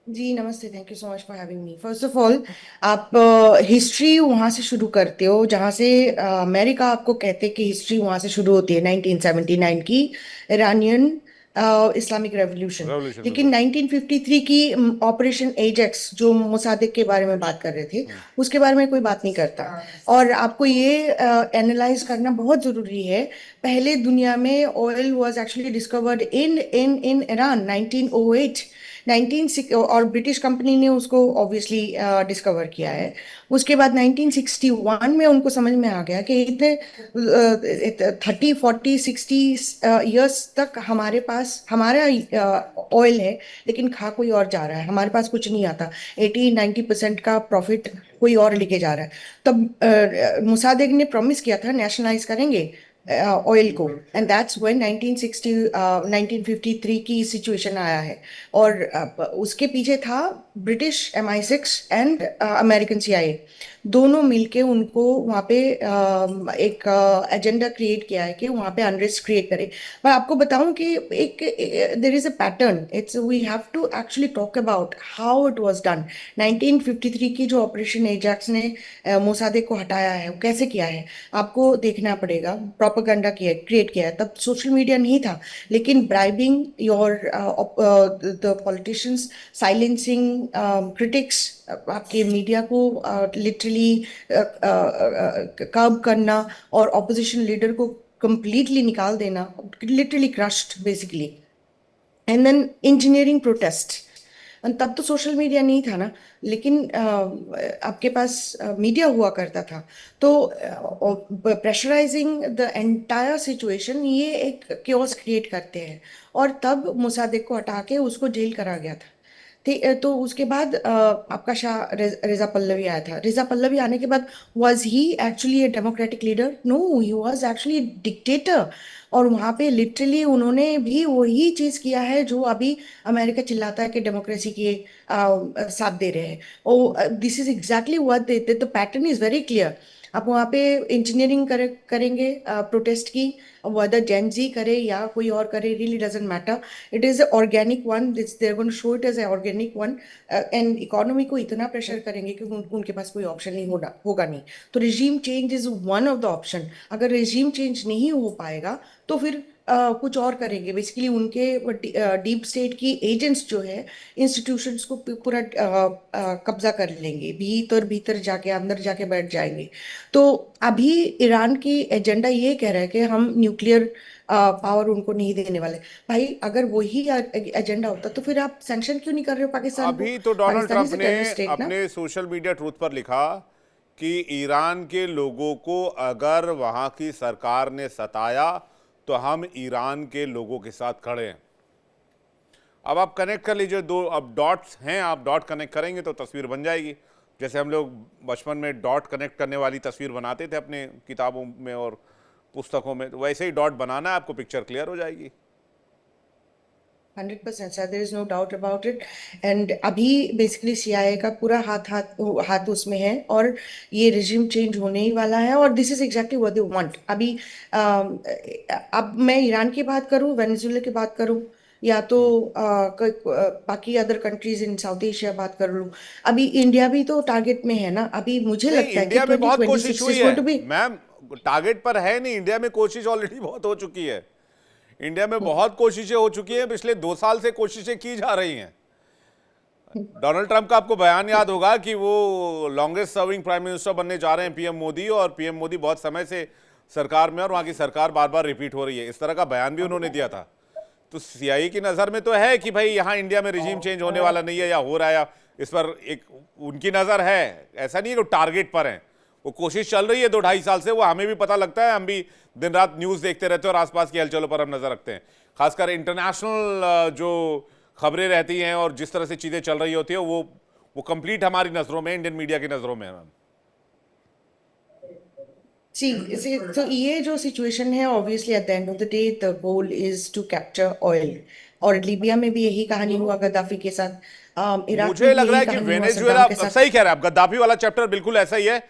जी नमस्ते, thank you so much for having me. First of all, आप हिस्ट्री वहाँ से शुरू करते हो जहाँ से अमेरिका आपको कहते हैं कि हिस्ट्री वहाँ से शुरू होती है 1979 की इरानियन इस्लामिक रेवोल्यूशन। लेकिन 1953 की ऑपरेशन एजेक्स, जो मोसादेक के बारे में बात कर रहे थे, उसके बारे में कोई बात नहीं करता। और आपको ये एनालाइज करना बहुत ज़रूरी है। पहले दुनिया में oil was actually discovered in Iran 1908 और ब्रिटिश कंपनी ने उसको ऑब्वियसली डिस्कवर किया है। उसके बाद 1961 में उनको समझ में आ गया कि इतने 30, 40, 60 ईयर्स तक हमारे पास हमारा ऑयल है, लेकिन खा कोई और जा रहा है, हमारे पास कुछ नहीं आता। 80-90% का प्रॉफिट कोई और लेके जा रहा है। तब मोसादेक ने प्रॉमिस किया था नेशनलाइज करेंगे ऑयल को, एंड दैट्स व्हेन 1953 की सिचुएशन आया है। और उसके पीछे था British MI6 and American CIA, दोनों मिलके उनको वहाँ पे एक एजेंडा क्रिएट किया है कि वहाँ पे अनरेस्ट क्रिएट करे। मैं आपको बताऊं कि एक there is a pattern, it's we have to actually talk about how it was done. 1953 की जो ऑपरेशन एजैक्स ने मोसादेक को हटाया है, वो कैसे किया है आपको देखना पड़ेगा। प्रोपेगेंडा किया, क्रिएट किया है, तब सोशल मीडिया नहीं था, लेकिन bribing your the politicians, silencing critics, आपके मीडिया को लिटरली कर्ब करना और ऑपोजिशन लीडर को कंप्लीटली निकाल देना, literally crushed basically, and then engineering protest. तब तो सोशल मीडिया नहीं था ना, लेकिन आपके पास मीडिया हुआ करता था। तो प्रेशराइजिंग द एंटायर सिचुएशन, ये एक क्योस क्रिएट करते हैं। और तब मोसादेक को हटा के उसको जेल करा गया था। तो उसके बाद आपका शाह रिजा पल्लवी आया था। रिजा पल्लवी आने के बाद was he actually a democratic leader? No, he was actually dictator. और वहाँ पे लिटरली उन्होंने भी वही चीज किया है जो अभी अमेरिका चिल्लाता है कि डेमोक्रेसी के साथ दे रहे हैं। Oh, this is exactly what they, the pattern is very clear. आप वहाँ पे इंजीनियरिंग करेंगे प्रोटेस्ट की, whether Gen Z करे या कोई और करे, really doesn't matter. It is an organic one. They're going to show it as an organic one. And economy को इतना प्रेशर करेंगे कि उनके पास कोई ऑप्शन नहीं होगा नहीं। तो regime change is one of the option. अगर रिजीम चेंज नहीं हो पाएगा तो फिर कुछ और करेंगे। बेसिकली उनके डीप स्टेट की एजेंट्स जो है इंस्टीट्यूशंस को पूरा कब्जा कर लेंगे, भीतर भीतर जाके, अंदर जाके बैठ जाएंगे। तो अभी ईरान की एजेंडा ये कह रहा है कि हम न्यूक्लियर पावर उनको नहीं देने वाले। भाई अगर वही एजेंडा होता तो फिर आप सैंक्शन क्यों नहीं कर रहे हो पाकिस्तान को? अभी तो Donald Pakistan Trump is a ने terrorist state ना? अपने सोशल मीडिया ट्रूथ पर लिखा कि ईरान के लोगों को अगर वहां की सरकार ने सताया तो हम ईरान के लोगों के साथ खड़े हैं। अब आप कनेक्ट कर लीजिए, दो अब डॉट्स हैं, आप डॉट कनेक्ट करेंगे तो तस्वीर बन जाएगी। जैसे हम लोग बचपन में डॉट कनेक्ट करने वाली तस्वीर बनाते थे अपने किताबों में और पुस्तकों में, तो वैसे ही डॉट बनाना है, आपको पिक्चर क्लियर हो जाएगी। 100% sir, there is no doubt about it. And अभी बेसिकली CIA का पूरा हाथ उसमें है, और ये रिजिम चेंज होने ही वाला है, और this is exactly what they want. अभी अब मैं ईरान की बात करूं, वेनेजुएला की बात करूं, या तो बाकी other countries in south Asia बात कर लूं, अभी इंडिया भी तो टारगेट में है ना। अभी मुझे नहीं, लगता है कि इंडिया में बहुत कोशिश 2026 हुई is going to है be मैम, टारगेट पर है नहीं। इंडिया में कोशिश ऑलरेडी बहुत हो चुकी है। इंडिया में बहुत कोशिशें हो चुकी हैं, पिछले 2 साल से कोशिशें की जा रही हैं। डोनाल्ड ट्रंप का आपको बयान याद होगा कि वो लॉन्गेस्ट सर्विंग प्राइम मिनिस्टर बनने जा रहे हैं, पीएम मोदी, और पीएम मोदी बहुत समय से सरकार में और वहां की सरकार बार बार रिपीट हो रही है, इस तरह का बयान भी उन्होंने दिया था। तो CIA की नजर में तो है कि भाई यहाँ इंडिया में रिजीम चेंज होने वाला नहीं है या हो रहा है, या इस पर एक उनकी नजर है। ऐसा नहीं है कि टारगेट पर है, वो कोशिश चल रही है 2-2.5 साल से। वो हमें भी पता लगता है, हम भी दिन रात न्यूज़ देखते रहते हैं और आसपास की हलचलों पर हम नजर रखते हैं। खासकर इंटरनेशनल जो खबरें रहती हैं और जिस तरह से चीज़ें चल रही होती है, वो कंप्लीट हमारी नज़रों में, इंडियन मीडिया की नज़रों में है मैम। तो ये जो सिचुएशन है, obviously at the end of the day the goal is to capture oil. और लीबिया में भी यही कहानी हुआ गद्दाफी के साथ, इराक मुझे में लग रहा है कि वेनेजुएला, सही कह रहे हैं आप, गद्दाफी वाला चैप्टर बिल्कुल ऐसा ही है।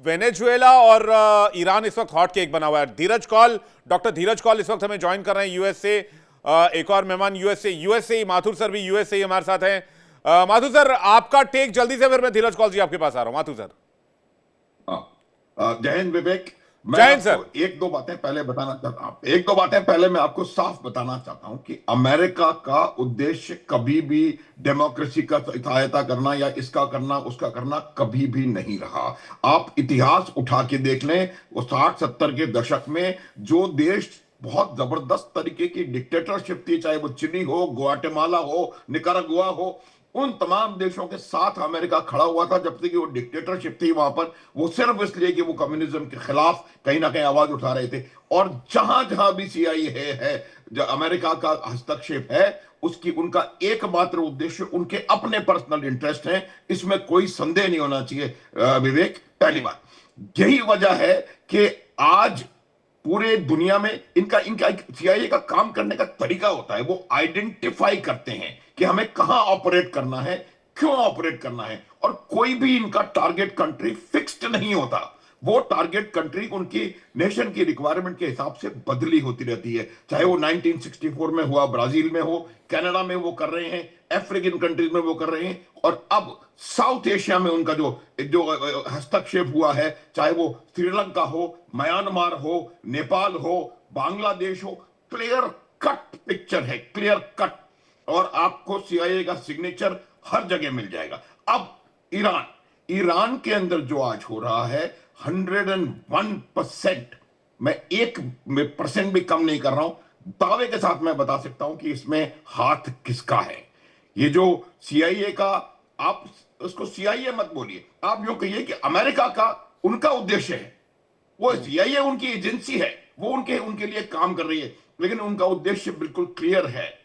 वेनेजुएला और ईरान इस वक्त हॉट केक बना हुआ है। धीरज कौल, डॉक्टर धीरज कौल इस वक्त हमें ज्वाइन कर रहे हैं यूएस से। एक और मेहमान यूएस से माथुर सर भी यूएस से ही हमारे साथ हैं। माथुर सर, आपका टेक जल्दी से, फिर मैं धीरज कौल जी आपके पास आ रहा हूं। माथुर सर। जय हिंद विवेक। मैं जय हिंद सर। आपको एक दो बातें पहले मैं आपको साफ बताना चाहता हूं कि अमेरिका का उद्देश्य कभी भी डेमोक्रेसी का सहायता करना या इसका करना उसका करना कभी भी नहीं रहा। आप इतिहास उठा के देख लें, वो 60-70 के दशक में जो देश बहुत जबरदस्त तरीके की डिक्टेटरशिप थी, चाहे वो चिली हो, ग्वाटेमाला हो, निकारागुआ हो, उन तमाम देशों के साथ अमेरिका खड़ा हुआ था जब तक कि वो डिक्टेटरशिप थी वहां पर। वो सिर्फ इसलिए कि वो कम्युनिज्म के खिलाफ कहीं ना कहीं आवाज उठा रहे थे। और जहां जहां भी CIA है, जो अमेरिका का हस्तक्षेप है, उसकी उनका एकमात्र उद्देश्य उनके अपने पर्सनल इंटरेस्ट हैं, इसमें कोई संदेह नहीं होना चाहिए विवेक। पहली बात यही वजह है कि आज पूरे दुनिया में इनका इनका सीआईए का काम करने का तरीका होता है, वो आइडेंटिफाई करते हैं कि हमें कहां ऑपरेट करना है, क्यों ऑपरेट करना है, और कोई भी इनका टारगेट कंट्री फिक्स्ड नहीं होता। वो टारगेट कंट्री उनकी नेशन की रिक्वायरमेंट के हिसाब से बदली होती रहती है, चाहे वो 1964 में हुआ ब्राजील में हो, कनाडा में वो कर रहे हैं, अफ्रीकन कंट्रीज में वो कर रहे हैं, और अब साउथ एशिया में उनका जो जो हस्तक्षेप हुआ है, चाहे वो श्रीलंका हो, म्यांमार हो, नेपाल हो, बांग्लादेश हो, क्लियर कट पिक्चर है, क्लियर कट, और आपको सीआईए का सिग्नेचर हर जगह मिल जाएगा। अब ईरान के अंदर जो आज हो रहा है 101%, मैं 1% भी कम नहीं कर रहा हूं, दावे के साथ मैं बता सकता हूं कि इसमें हाथ किसका है। ये जो सीआईए का, आप उसको सीआईए मत बोलिए, आप यूं कहिए कि अमेरिका का उनका उद्देश्य है, वो सीआईए उनकी एजेंसी है, वो उनके लिए काम कर रही है, लेकिन उनका उद्देश्य बिल्कुल क्लियर है।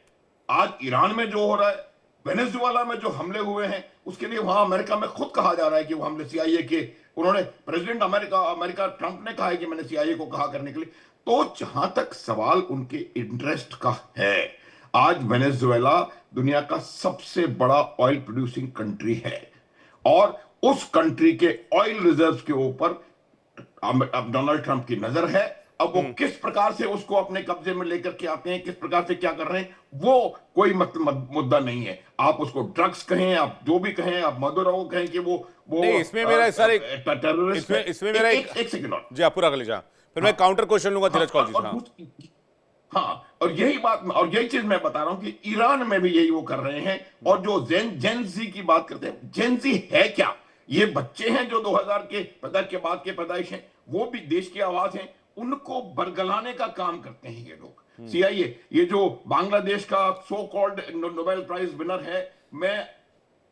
आज ईरान में जो हो रहा है, वेनेजुएला में जो हमले हुए हैं, उसके लिए वहां अमेरिका में खुद कहा जा रहा है कि वो हमले सीआईए के, उन्होंने प्रेसिडेंट अमेरिका ट्रंप ने कहा है कि मैंने सीआईए को कहा करने के लिए। तो जहां तक सवाल उनके इंटरेस्ट का है, आज वेनेजुएला दुनिया का सबसे बड़ा ऑयल प्रोड्यूसिंग कंट्री है, और उस कंट्री के ऑयल रिजर्व्स के ऊपर अब डोनाल्ड ट्रंप की नजर है। अब वो किस प्रकार से उसको अपने कब्जे में लेकर के आते हैं, किस प्रकार से क्या कर रहे हैं, वो कोई मुद्दा नहीं है। आप उसको ड्रग्स कहें, आप जो भी कहें, आप मदुरो कहें कि वो नहीं, इसमें मेरा सर टेररिस्ट, इसमें मेरा एक सेकंड और जी, आप पूरा कर लीजिए, फिर मैं काउंटर क्वेश्चन लूंगा धीरज कौल जी से। हाँ, और यही बात और यही चीज मैं बता रहा हूं कि ईरान में भी यही वो कर रहे हैं। और जो जेन जी की बात करते हैं, जेन जी है क्या? ये बच्चे हैं जो 2000 के बाद के पैदाइश हैं, वो भी देश की आवाज हैं, उनको बरगलाने का काम करते हैं ये लोग। सीआईए, ये जो बांग्लादेश का so called Nobel prize winner है, मैं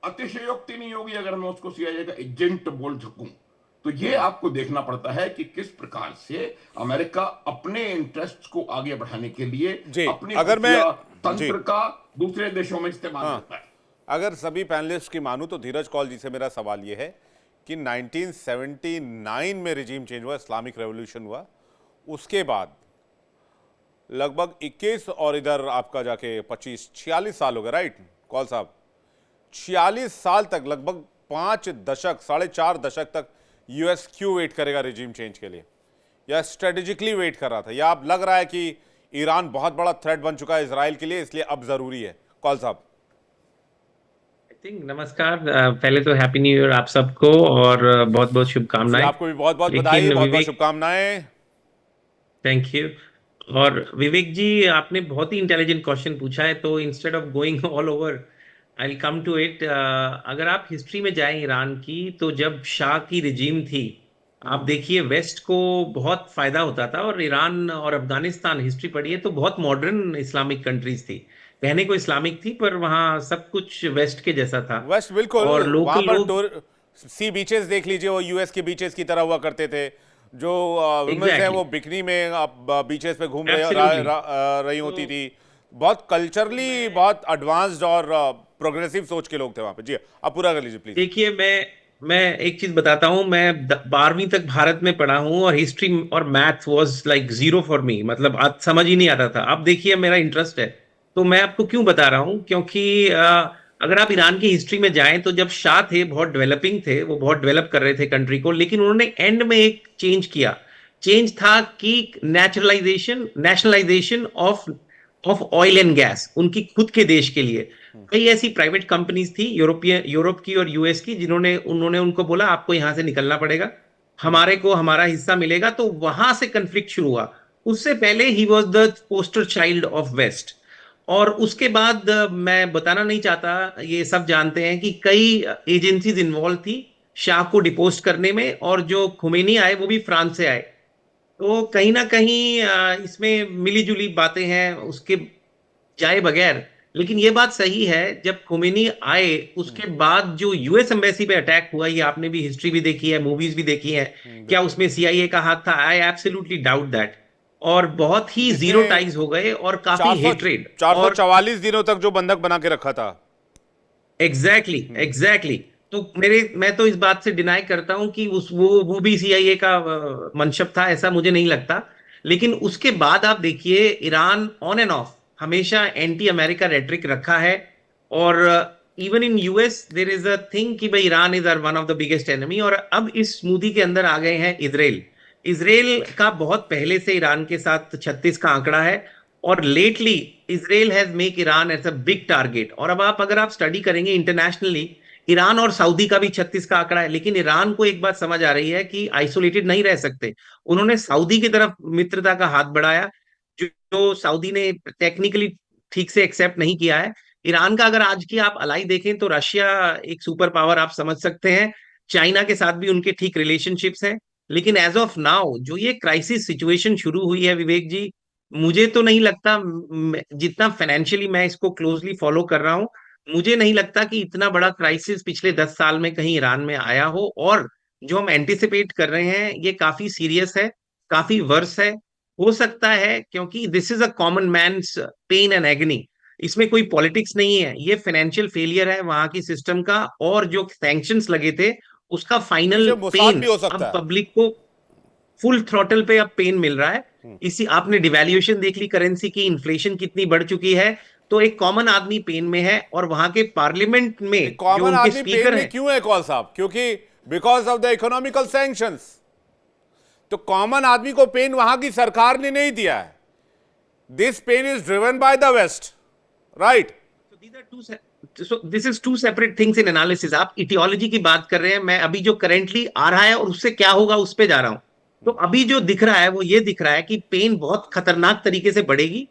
अतिशयोक्ति नहीं होगी अगर मैं उसको सीआईए का एजेंट बोल सकूं। तो ये आपको देखना पड़ता है कि किस प्रकार से अमेरिका अपने इंटरेस्ट को आगे बढ़ाने के लिए अपने अगर मैं तंत्र का दूसरे देशों में इस्तेमाल करता है। अगर सभी पैनलिस्ट की मानूं तो धीरज कौल जी से मेरा सवाल यह है कि 1979 में रिजीम चेंज हुआ, इस्लामिक रेवोल्यूशन हुआ, उसके बाद लगभग 21 और इधर आपका जाके 46 साल हो गए, राइट कौल साहब? 46 साल तक, लगभग 5 दशक, 4.5 दशक तक यूएस क्यों वेट करेगा रिजीम चेंज के लिए, या स्ट्रेटेजिकली वेट कर रहा था, या अब लग रहा है कि ईरान बहुत बड़ा थ्रेट बन चुका है इजराइल के लिए, इसलिए अब जरूरी है? कौल साहब। नमस्कार, पहले तो हैप्पी न्यू ईयर आप सबको, और बहुत बहुत शुभकामनाएं। आपको भी बहुत बहुत बधाई, बहुत बहुत शुभकामनाएं। Thank you. और विवेक जी, आपने बहुत ही इंटेलिजेंट क्वेश्चन पूछा है, तो instead of going all over I will come to it. अगर आप हिस्ट्री में जाएं ईरान की, तो जब शाह की रिजीम थी, आप देखिए वेस्ट को बहुत फायदा होता था, और ईरान और अफगानिस्तान हिस्ट्री पढ़िए तो बहुत मॉडर्न इस्लामिक कंट्रीज थी, कहने को इस्लामिक थी पर वहां सब कुछ वेस्ट के जैसा था। वेस्ट बिल्कुल, और वहां पर लोग सी बीचेस देख लीजिए, वो यूएस के बीचेस की तरह हुआ करते थे, जो वुमेन्स हैं वो बिकनी में बीचेस पे घूम रही होती थी। बहुत कल्चरली बहुत एडवांस्ड और प्रोग्रेसिव सोच के लोग थे वहां पे। जी आप पूरा कर लीजिए प्लीज। देखिए, मैं एक चीज बताता हूं, मैं 12वीं तक भारत में पढ़ा हूं, और हिस्ट्री और maths was like zero for me, मतलब आज समझ ही नहीं आता था। अब देखिए मेरा इंटरेस्ट है, तो मैं आपको क्यों बता रहा हूं, क्योंकि अगर आप ईरान की हिस्ट्री में जाएं तो जब शाह थे बहुत डेवलपिंग थे, वो बहुत डेवलप कर रहे थे कंट्री को, लेकिन उन्होंने एंड में एक चेंज किया। चेंज था कि nationalisation of oil and gas, उनकी खुद के देश के लिए। कई ऐसी प्राइवेट कंपनीज थी यूरोप की और यूएस की, उन्होंने उनको बोला आपको यहां से निकलना पड़ेगा, हमारा हिस्सा मिलेगा। तो वहां से कंफ्लिक्ट शुरू हुआ। उससे पहले ही was the poster child of west. और उसके बाद मैं बताना नहीं चाहता, ये सब जानते हैं कि कई एजेंसीज इन्वॉल्व थी शाह को डिपोस्ट करने में, और जो खुमैनी आए वो भी फ्रांस से आए। तो कहीं ना कहीं इसमें मिली जुली बातें हैं उसके जाए बगैर। लेकिन ये बात सही है, जब खुमैनी आए उसके बाद जो यूएस एम्बेसी पे अटैक हुआ, ये आपने भी हिस्ट्री भी देखी है, मूवीज भी देखी है, क्या उसमें सीआईए का हाथ था? I absolutely doubt that. और बहुत ही जीरो टाइज हो गए, और काफी हेट्रेड, 444 दिनों तक जो बंधक बना के रखा था। एग्जैक्टली। तो मैं तो इस बात से डिनाई करता हूं कि वो भी सीआईए का मनशब था, ऐसा मुझे नहीं लगता। लेकिन उसके बाद आप देखिए ईरान ऑन एंड ऑफ हमेशा एंटी अमेरिका रेटरिक रखा है। और even in US there is a thing कि भाई Iran is are one of the biggest enemy. और अब इस स्मूदी के अंदर आ गए हैं इजराइल। इजराइल का बहुत पहले से ईरान के साथ 36 का आंकड़ा है, और lately Israel has make Iran as a big target. और अब आप अगर आप स्टडी करेंगे इंटरनेशनली, ईरान और सऊदी का भी 36 का आंकड़ा है, लेकिन ईरान को एक बात समझ आ रही है कि आइसोलेटेड नहीं रह सकते। उन्होंने सऊदी की तरफ मित्रता का हाथ बढ़ाया, जो सऊदी ने टेक्निकली ठीक से एक्सेप्ट नहीं किया है। ईरान का अगर आज की आप अलाई देखें तो रशिया एक सुपर पावर आप समझ सकते हैं, चाइना के साथ भी उनके ठीक रिलेशनशिप्स हैं। लेकिन एज ऑफ नाउ जो ये क्राइसिस सिचुएशन शुरू हुई है विवेक जी, मुझे तो नहीं लगता, जितना फाइनेंशियली मैं इसको क्लोजली फॉलो कर रहा हूं, मुझे नहीं लगता कि इतना बड़ा क्राइसिस पिछले 10 साल में कहीं ईरान में आया हो। और जो हम एंटिसिपेट कर रहे हैं ये काफी सीरियस है, काफी वर्स है। हो सकता है क्योंकि this is a common man's pain and agony, इसमें कोई पॉलिटिक्स नहीं है, ये फाइनेंशियल फेलियर है वहां की सिस्टम का। और जो सैंक्शंस लगे थे उसका फाइनल इसे मुसाद पेन भी हो सकता अब है। पब्लिक को फुल थ्रॉटल पे अब पेन मिल रहा है। इसी आपने डिवैल्यूएशन देख ली करेंसी की, इन्फ्लेशन कितनी बढ़ चुकी है, तो एक कॉमन आदमी पेन में है। और वहां के पार्लियामेंट में जो कॉमन उनके आदमी पेन स्पीकर में हैं, क्यों है कौल साहब? क्योंकि because of the economical sanctions. तो कॉमन आदमी को पेन वहां की सरकार ने नहीं दिया है। This pain is driven by the west, right? This is to separate things in analysis. आप इटियोलॉजी की बात कर रहे हैं, मैं अभी जो करेंटली आ रहा है और उससे क्या होगा उस पे जा रहा हूं। तो अभी जो दिख रहा है वो ये दिख रहा है कि पेन बहुत खतरनाक तरीके से बढ़ेगी।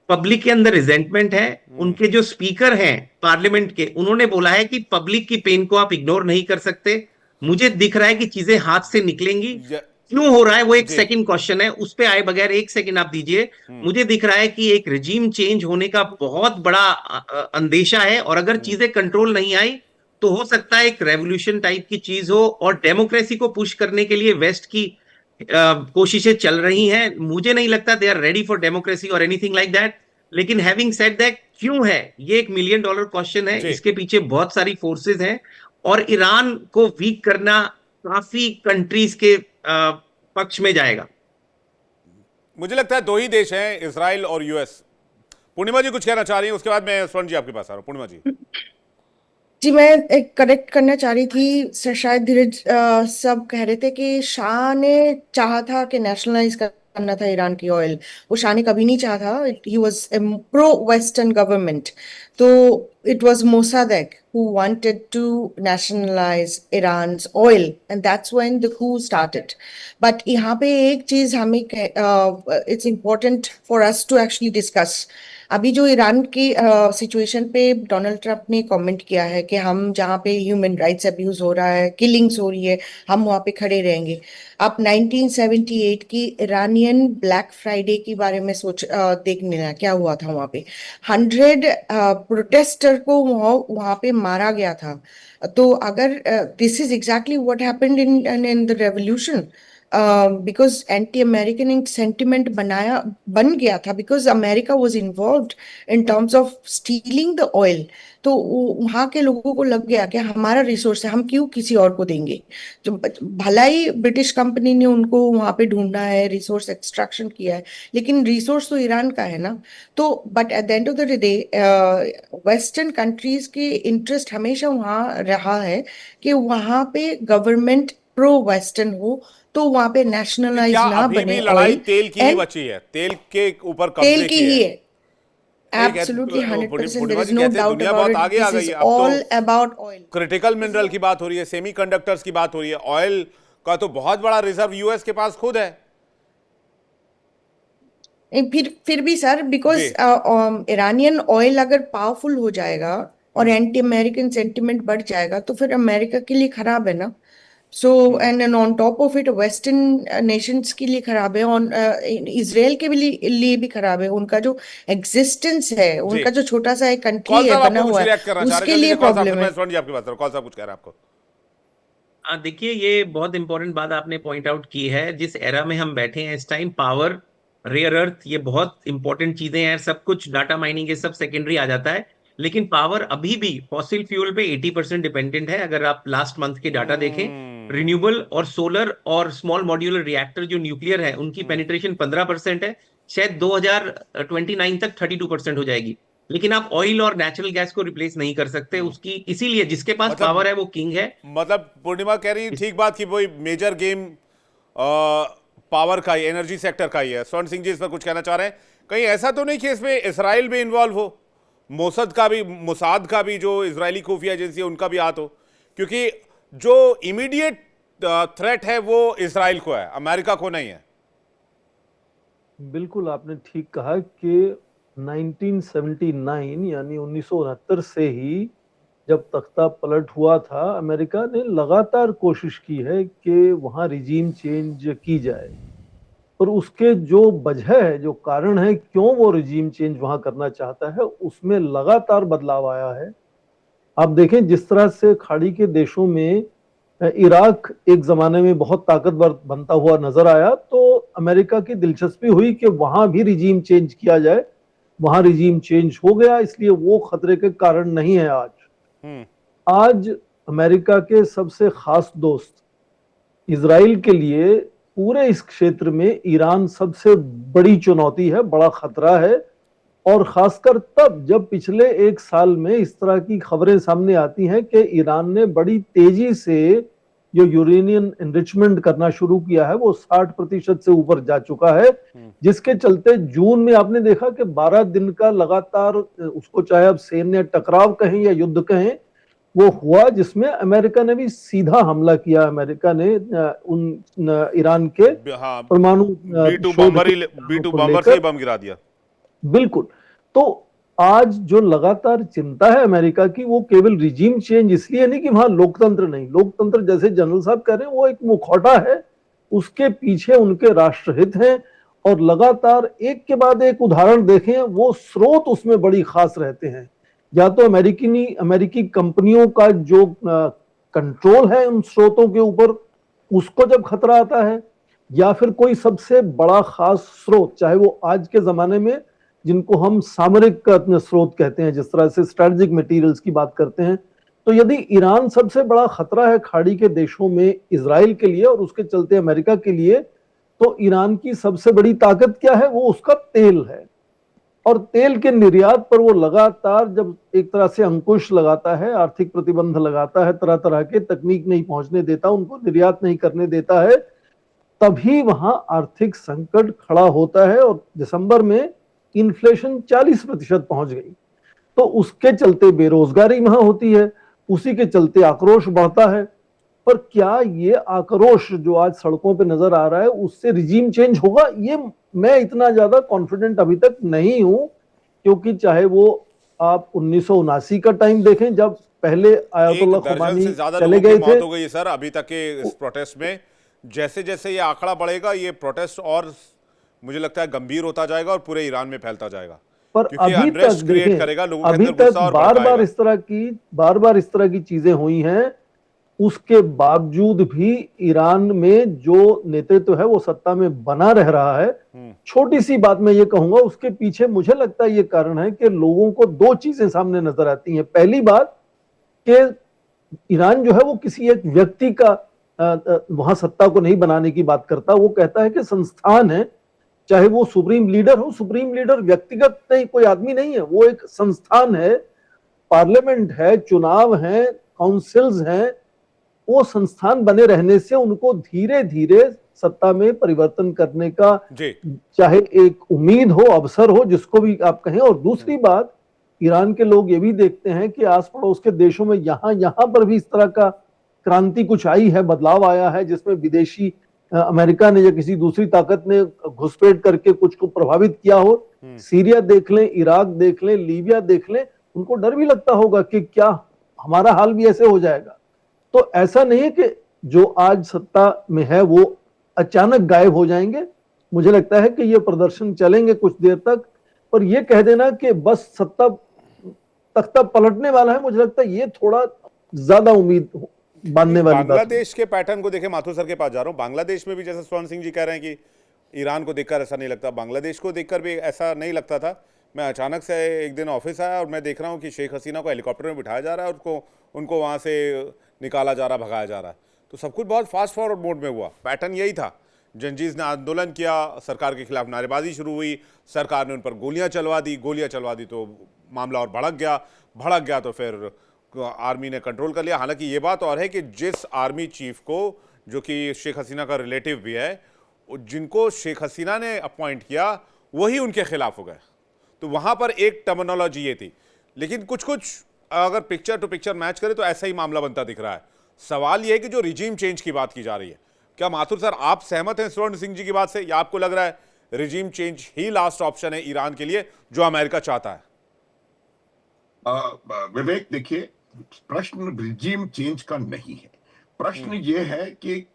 पब्लिक के अंदर रिजेंटमेंट है। उनके जो स्पीकर हैं पार्लियामेंट के, उन्होंने बोला है कि पब्लिक की पेन को आप इग्नोर नहीं कर सकते। मुझे दिख रहा है कि चीजें हाथ से निकलेंगी। क्यों हो रहा है वो एक जी। सेकंड क्वेश्चन है, उस पे आए बगैर एक सेकंड आप दीजिए। मुझे दिख रहा है कि एक रिजीम चेंज होने का बहुत बड़ा अंदेशा है, और अगर चीजें कंट्रोल नहीं आई तो हो सकता है एक रेवोल्यूशन टाइप की चीज हो। और डेमोक्रेसी को पुश करने के लिए वेस्ट की कोशिशें चल रही हैं। मुझे नहीं लगता they are ready for democracy और एनीथिंग लाइक दैट। लेकिन हैविंग सेड दैट, क्यों है ये एक $1 मिलियन क्वेश्चन है। जी। इसके पीछे बहुत सारी फोर्सेस हैं, और ईरान को वीक करना काफी कंट्रीज के पक्ष में जाएगा। मुझे लगता है दो ही देश हैं, इजराइल और यूएस। पूर्णिमा जी कुछ कहना चाह रही हैं, उसके बाद मैं स्वर्ण जी आपके पास आ रहा हूं। पूर्णिमा जी। जी, मैं एक करेक्ट करना चाह रही थी सर, शायद धीरज सब कह रहे थे कि शाह ने चाहा था कि नेशनलाइज करना था ईरान की ऑयल। वो शाह ने कभी नहीं चाहा था, he was a pro western government. तो it was Mossadegh who wanted to nationalize Iran's oil, and that's when the coup started. But यहाँ पे एक चीज हमें it's important for us to actually discuss। अभी जो ईरान की सिचुएशन पे डोनाल्ड ट्रंप ने कमेंट किया है कि हम जहाँ पे ह्यूमन राइट्स अब्यूज हो रहा है, किलिंग्स हो रही है, हम वहाँ पे खड़े रहेंगे। आप 1978 की इरानियन ब्लैक फ्राइडे के बारे में देखने ना क्या हुआ था वहाँ पे। 100 प्रोटेस्टर को वहाँ पे मारा गया था। तो अगर this is exactly what happened in the revolution, because anti American sentiment बन गया था, because America was involve in terms of stealing the oil. तो वहाँ के लोगों को लग गया कि हमारा रिसोर्स है, हम क्यों किसी और को देंगे। तो भलाई ब्रिटिश कंपनी ने उनको वहाँ पे ढूंढा है, रिसोर्स एक्सट्रैक्शन किया है, लेकिन रिसोर्स तो ईरान का है ना। तो but at the end of the day western countries के इंटरेस्ट हमेशा वहाँ रहा है कि वहाँ पे गवर्नमेंट प्रो वेस्टर्न हो, तो वहां पे नेशनलाइज क्या ना अभी बने भी लड़ाई ऑयल। तेल की ही बची है? तेल के ऊपर तेल कब्जे की की ही है? है, एब्सोल्युटली 100%, देयर इज नो कहते हैं डाउट दुनिया अबाउट बहुत इट, आगे आ दिस गई इज है। अब ऑल तो अबाउट ऑयल। क्रिटिकल मिनरल की बात हो रही है, सेमीकंडक्टर्स की बात हो रही है, ऑयल का तो बहुत बड़ा रिजर्व यूएस के पास खुद है। फिर भी सर, बिकॉज ईरानियन ऑयल अगर पावरफुल हो जाएगा और एंटी अमेरिकन सेंटिमेंट बढ़ जाएगा तो फिर अमेरिका के लिए खराब है ना। So and on top of it western Nations के लिए खराब है, ऑन इसराइल के लिए भी खराब है। उनका जो एग्जिस्टेंस है, उनका जो छोटा सा एक कंट्री है बना हुआ है, उसके लिए प्रॉब्लम है। स्वर्ण जी आपके पास कौन सा कुछ कह रहा है आपको? देखिए ये बहुत इंपॉर्टेंट बात आपने पॉइंट आउट की है। जिस एरा में हम बैठे हैं इस टाइम, पावर, रेयर अर्थ, ये बहुत इंपॉर्टेंट चीजें हैं। सब कुछ डाटा माइनिंग ये सब सेकेंडरी आ जाता है, लेकिन पावर अभी भी फॉसिल फ्यूल पे 80% डिपेंडेंट है। अगर आप लास्ट मंथ के डाटा देखें रिन्यूएबल और सोलर और स्मॉल मॉड्यूलर रिएक्टर जो न्यूक्लियर है उनकी पेनिट्रेशन 15% है, शायद 2029 तक 32% हो जाएगी। लेकिन आप ऑयल और नेचुरल गैस को रिप्लेस नहीं कर सकते उसकी, इसीलिए जिसके पास मतलब पावर है वो किंग है। मतलब पूर्णिमा कह रही ठीक बात कि वही मेजर गेम पावर का ही, एनर्जी सेक्टर का ही है। स्वर्ण सिंह जी इस पर कुछ कहना चाह रहे हैं? कहीं ऐसा तो नहीं कि इसमें इसराइल भी इन्वॉल्व हो, मोसाद का भी जो इजरायली खुफिया एजेंसी है उनका भी हाथ हो? क्योंकि जो इमीडिएट थ्रेट है वो इसराइल को है, अमेरिका को नहीं है। बिल्कुल आपने ठीक कहा कि 1979 यानी 1969 से ही जब तख्ता पलट हुआ था, अमेरिका ने लगातार कोशिश की है कि वहां रिजीम चेंज की जाए, और उसके जो वजह है, जो कारण है क्यों वो रिजीम चेंज वहां करना चाहता है, उसमें लगातार बदलाव आया है। आप देखें जिस तरह से खाड़ी के देशों में इराक एक जमाने में बहुत ताकतवर बनता हुआ नजर आया, तो अमेरिका की दिलचस्पी हुई कि वहां भी रिजीम चेंज किया जाए। वहां रिजीम चेंज हो गया, इसलिए वो खतरे के कारण नहीं है आज अमेरिका के सबसे खास दोस्त इजराइल के लिए पूरे इस क्षेत्र में ईरान सबसे बड़ी चुनौती है, बड़ा खतरा है। और खासकर तब जब पिछले एक साल में इस तरह की खबरें सामने आती हैं कि ईरान ने बड़ी तेजी से जो यूरेनियम एनरिचमेंट करना शुरू किया है वो 60% से ऊपर जा चुका है, जिसके चलते जून में आपने देखा कि 12 दिन का लगातार, उसको चाहे आप सैन्य टकराव कहें या युद्ध कहें, वो हुआ, जिसमें अमेरिका ने भी सीधा हमला किया। अमेरिका ने ईरान के परमाणु B-2 बम्बर से बम गिरा दिया। बिल्कुल। तो आज जो लगातार चिंता है अमेरिका की, वो केवल रिजीम चेंज इसलिए नहीं कि वहां लोकतंत्र नहीं, लोकतंत्र जैसे जनरल साहब कह रहे हैं वो एक मुखौटा है, उसके पीछे उनके राष्ट्रहित हैं। और लगातार एक के बाद एक उदाहरण देखें, वो स्रोत उसमें बड़ी खास रहते हैं। या तो अमेरिकी कंपनियों का जो कंट्रोल है उन स्रोतों के ऊपर, उसको जब खतरा आता है, या फिर कोई सबसे बड़ा खास स्रोत, चाहे वो आज के जमाने में जिनको हम सामरिक स्रोत कहते हैं, जिस तरह से स्ट्रेटेजिक मटेरियल्स की बात करते हैं, तो यदि ईरान सबसे बड़ा खतरा है खाड़ी के देशों में इजराइल के लिए और उसके चलते अमेरिका के लिए, तो ईरान की सबसे बड़ी ताकत क्या है? वो उसका तेल है। और तेल के निर्यात पर वो लगातार जब एक तरह से अंकुश लगाता है, आर्थिक प्रतिबंध लगाता है, तरह तरह के तकनीक नहीं पहुंचने देता, उनको निर्यात नहीं करने देता है, तभी वहां आर्थिक संकट खड़ा होता है। और दिसंबर में इन्फ्लेशन 40% पहुंच गई, तो उसके चलते बेरोजगारी वहां होती है, उसी के चलते आक्रोश बढ़ता है। पर क्या ये आक्रोश जो आज सड़कों पे नजर आ रहा है उससे रिजीम चेंज होगा? ये मैं इतना ज्यादा कॉन्फिडेंट अभी तक नहीं हूं, क्योंकि चाहे वो आप 1979 का टाइम देखें जब पहले आयतुल्लाह खुमानी चले गए थे। हो गई सर अभी तक के इस प्रोटेस्ट में। जैसे जैसे ये आंकड़ा बढ़ेगा ये प्रोटेस्ट और मुझे लगता है गंभीर होता जाएगा और पूरे ईरान में फैलता जाएगा। पर अभी तक देखें, अभी तक बार बार इस तरह की चीजें हुई हैं, उसके बावजूद भी ईरान में जो नेतृत्व है वो सत्ता में बना रह रहा है। छोटी सी बात मैं ये कहूंगा, उसके पीछे मुझे लगता है ये कारण है कि लोगों को दो चीजें सामने नजर आती हैं। पहली बात कि ईरान जो है वो किसी एक व्यक्ति का वहां सत्ता को नहीं बनाने की बात करता, वो कहता है कि संस्थान है, चाहे वो सुप्रीम लीडर हो। सुप्रीम लीडर व्यक्तिगत नहीं, कोई आदमी नहीं है, वो एक संस्थान है, पार्लियामेंट है, चुनाव है, काउंसिल्स हैं। वो संस्थान बने रहने से उनको धीरे धीरे सत्ता में परिवर्तन करने का चाहे एक उम्मीद हो, अवसर हो, जिसको भी आप कहें। और दूसरी बात, ईरान के लोग ये भी देखते हैं कि आस पड़ोस के देशों में यहां पर भी इस तरह का क्रांति कुछ आई है, बदलाव आया है, जिसमें विदेशी अमेरिका ने या किसी दूसरी ताकत ने घुसपैठ करके कुछ को प्रभावित किया हो। सीरिया देख लें, इराक देख लें, लीबिया देख लें, उनको डर भी लगता होगा कि क्या हमारा हाल भी ऐसे हो जाएगा। तो ऐसा नहीं है कि जो आज सत्ता में है वो अचानक गायब हो जाएंगे। मुझे लगता है कि ये प्रदर्शन चलेंगे कुछ देर तक, पर ये कह देना कि बस तख्ता पलटने वाला है, मुझे लगता है ये थोड़ा ज्यादा उम्मीद बांधने वाली बात। बांग्लादेश के पैटर्न को देखें, माथुर सर के पास जा रहा हूं। बांग्लादेश में भी जैसे स्वर्ण सिंह जी कह रहे हैं कि ईरान को देखकर ऐसा नहीं लगता, बांग्लादेश को देखकर भी ऐसा नहीं लगता था। मैं अचानक से एक दिन ऑफिस आया और मैं देख रहा हूं कि शेख हसीना को हेलीकॉप्टर में बिठाया जा रहा है और उनको वहां से निकाला जा रहा, भगाया जा रहा है। तो सब कुछ बहुत फास्ट फॉरवर्ड मोड में हुआ। पैटर्न यही था, जंजीज ने आंदोलन किया, सरकार के खिलाफ नारेबाजी शुरू हुई, सरकार ने उन पर गोलियां चलवा दी तो मामला और भड़क गया तो फिर आर्मी ने कंट्रोल कर लिया। हालांकि ये बात और है कि जिस आर्मी चीफ को, जो कि शेख हसीना का रिलेटिव भी है, जिनको शेख हसीना ने अपॉइंट किया वही उनके खिलाफ हो गए। तो वहां पर एक टर्मिनोलॉजी ये थी, लेकिन कुछ अगर पिक्चर टू पिक्चर मैच करें तो ऐसा ही मामला बनता दिख रहा है। सवाल यह है कि जो रिजीम चेंज की बात की जा रही है, क्या माथुर सर आप सहमत हैं स्वर्ण सिंह जी की बात से, या आपको लग रहा है रिजीम चेंज ही लास्ट ऑप्शन है ईरान के लिए जो अमेरिका चाहता है? विवेक, देखिए, प्रश्न रिजीम चेंज का नहीं है। प्रश्न ये है कि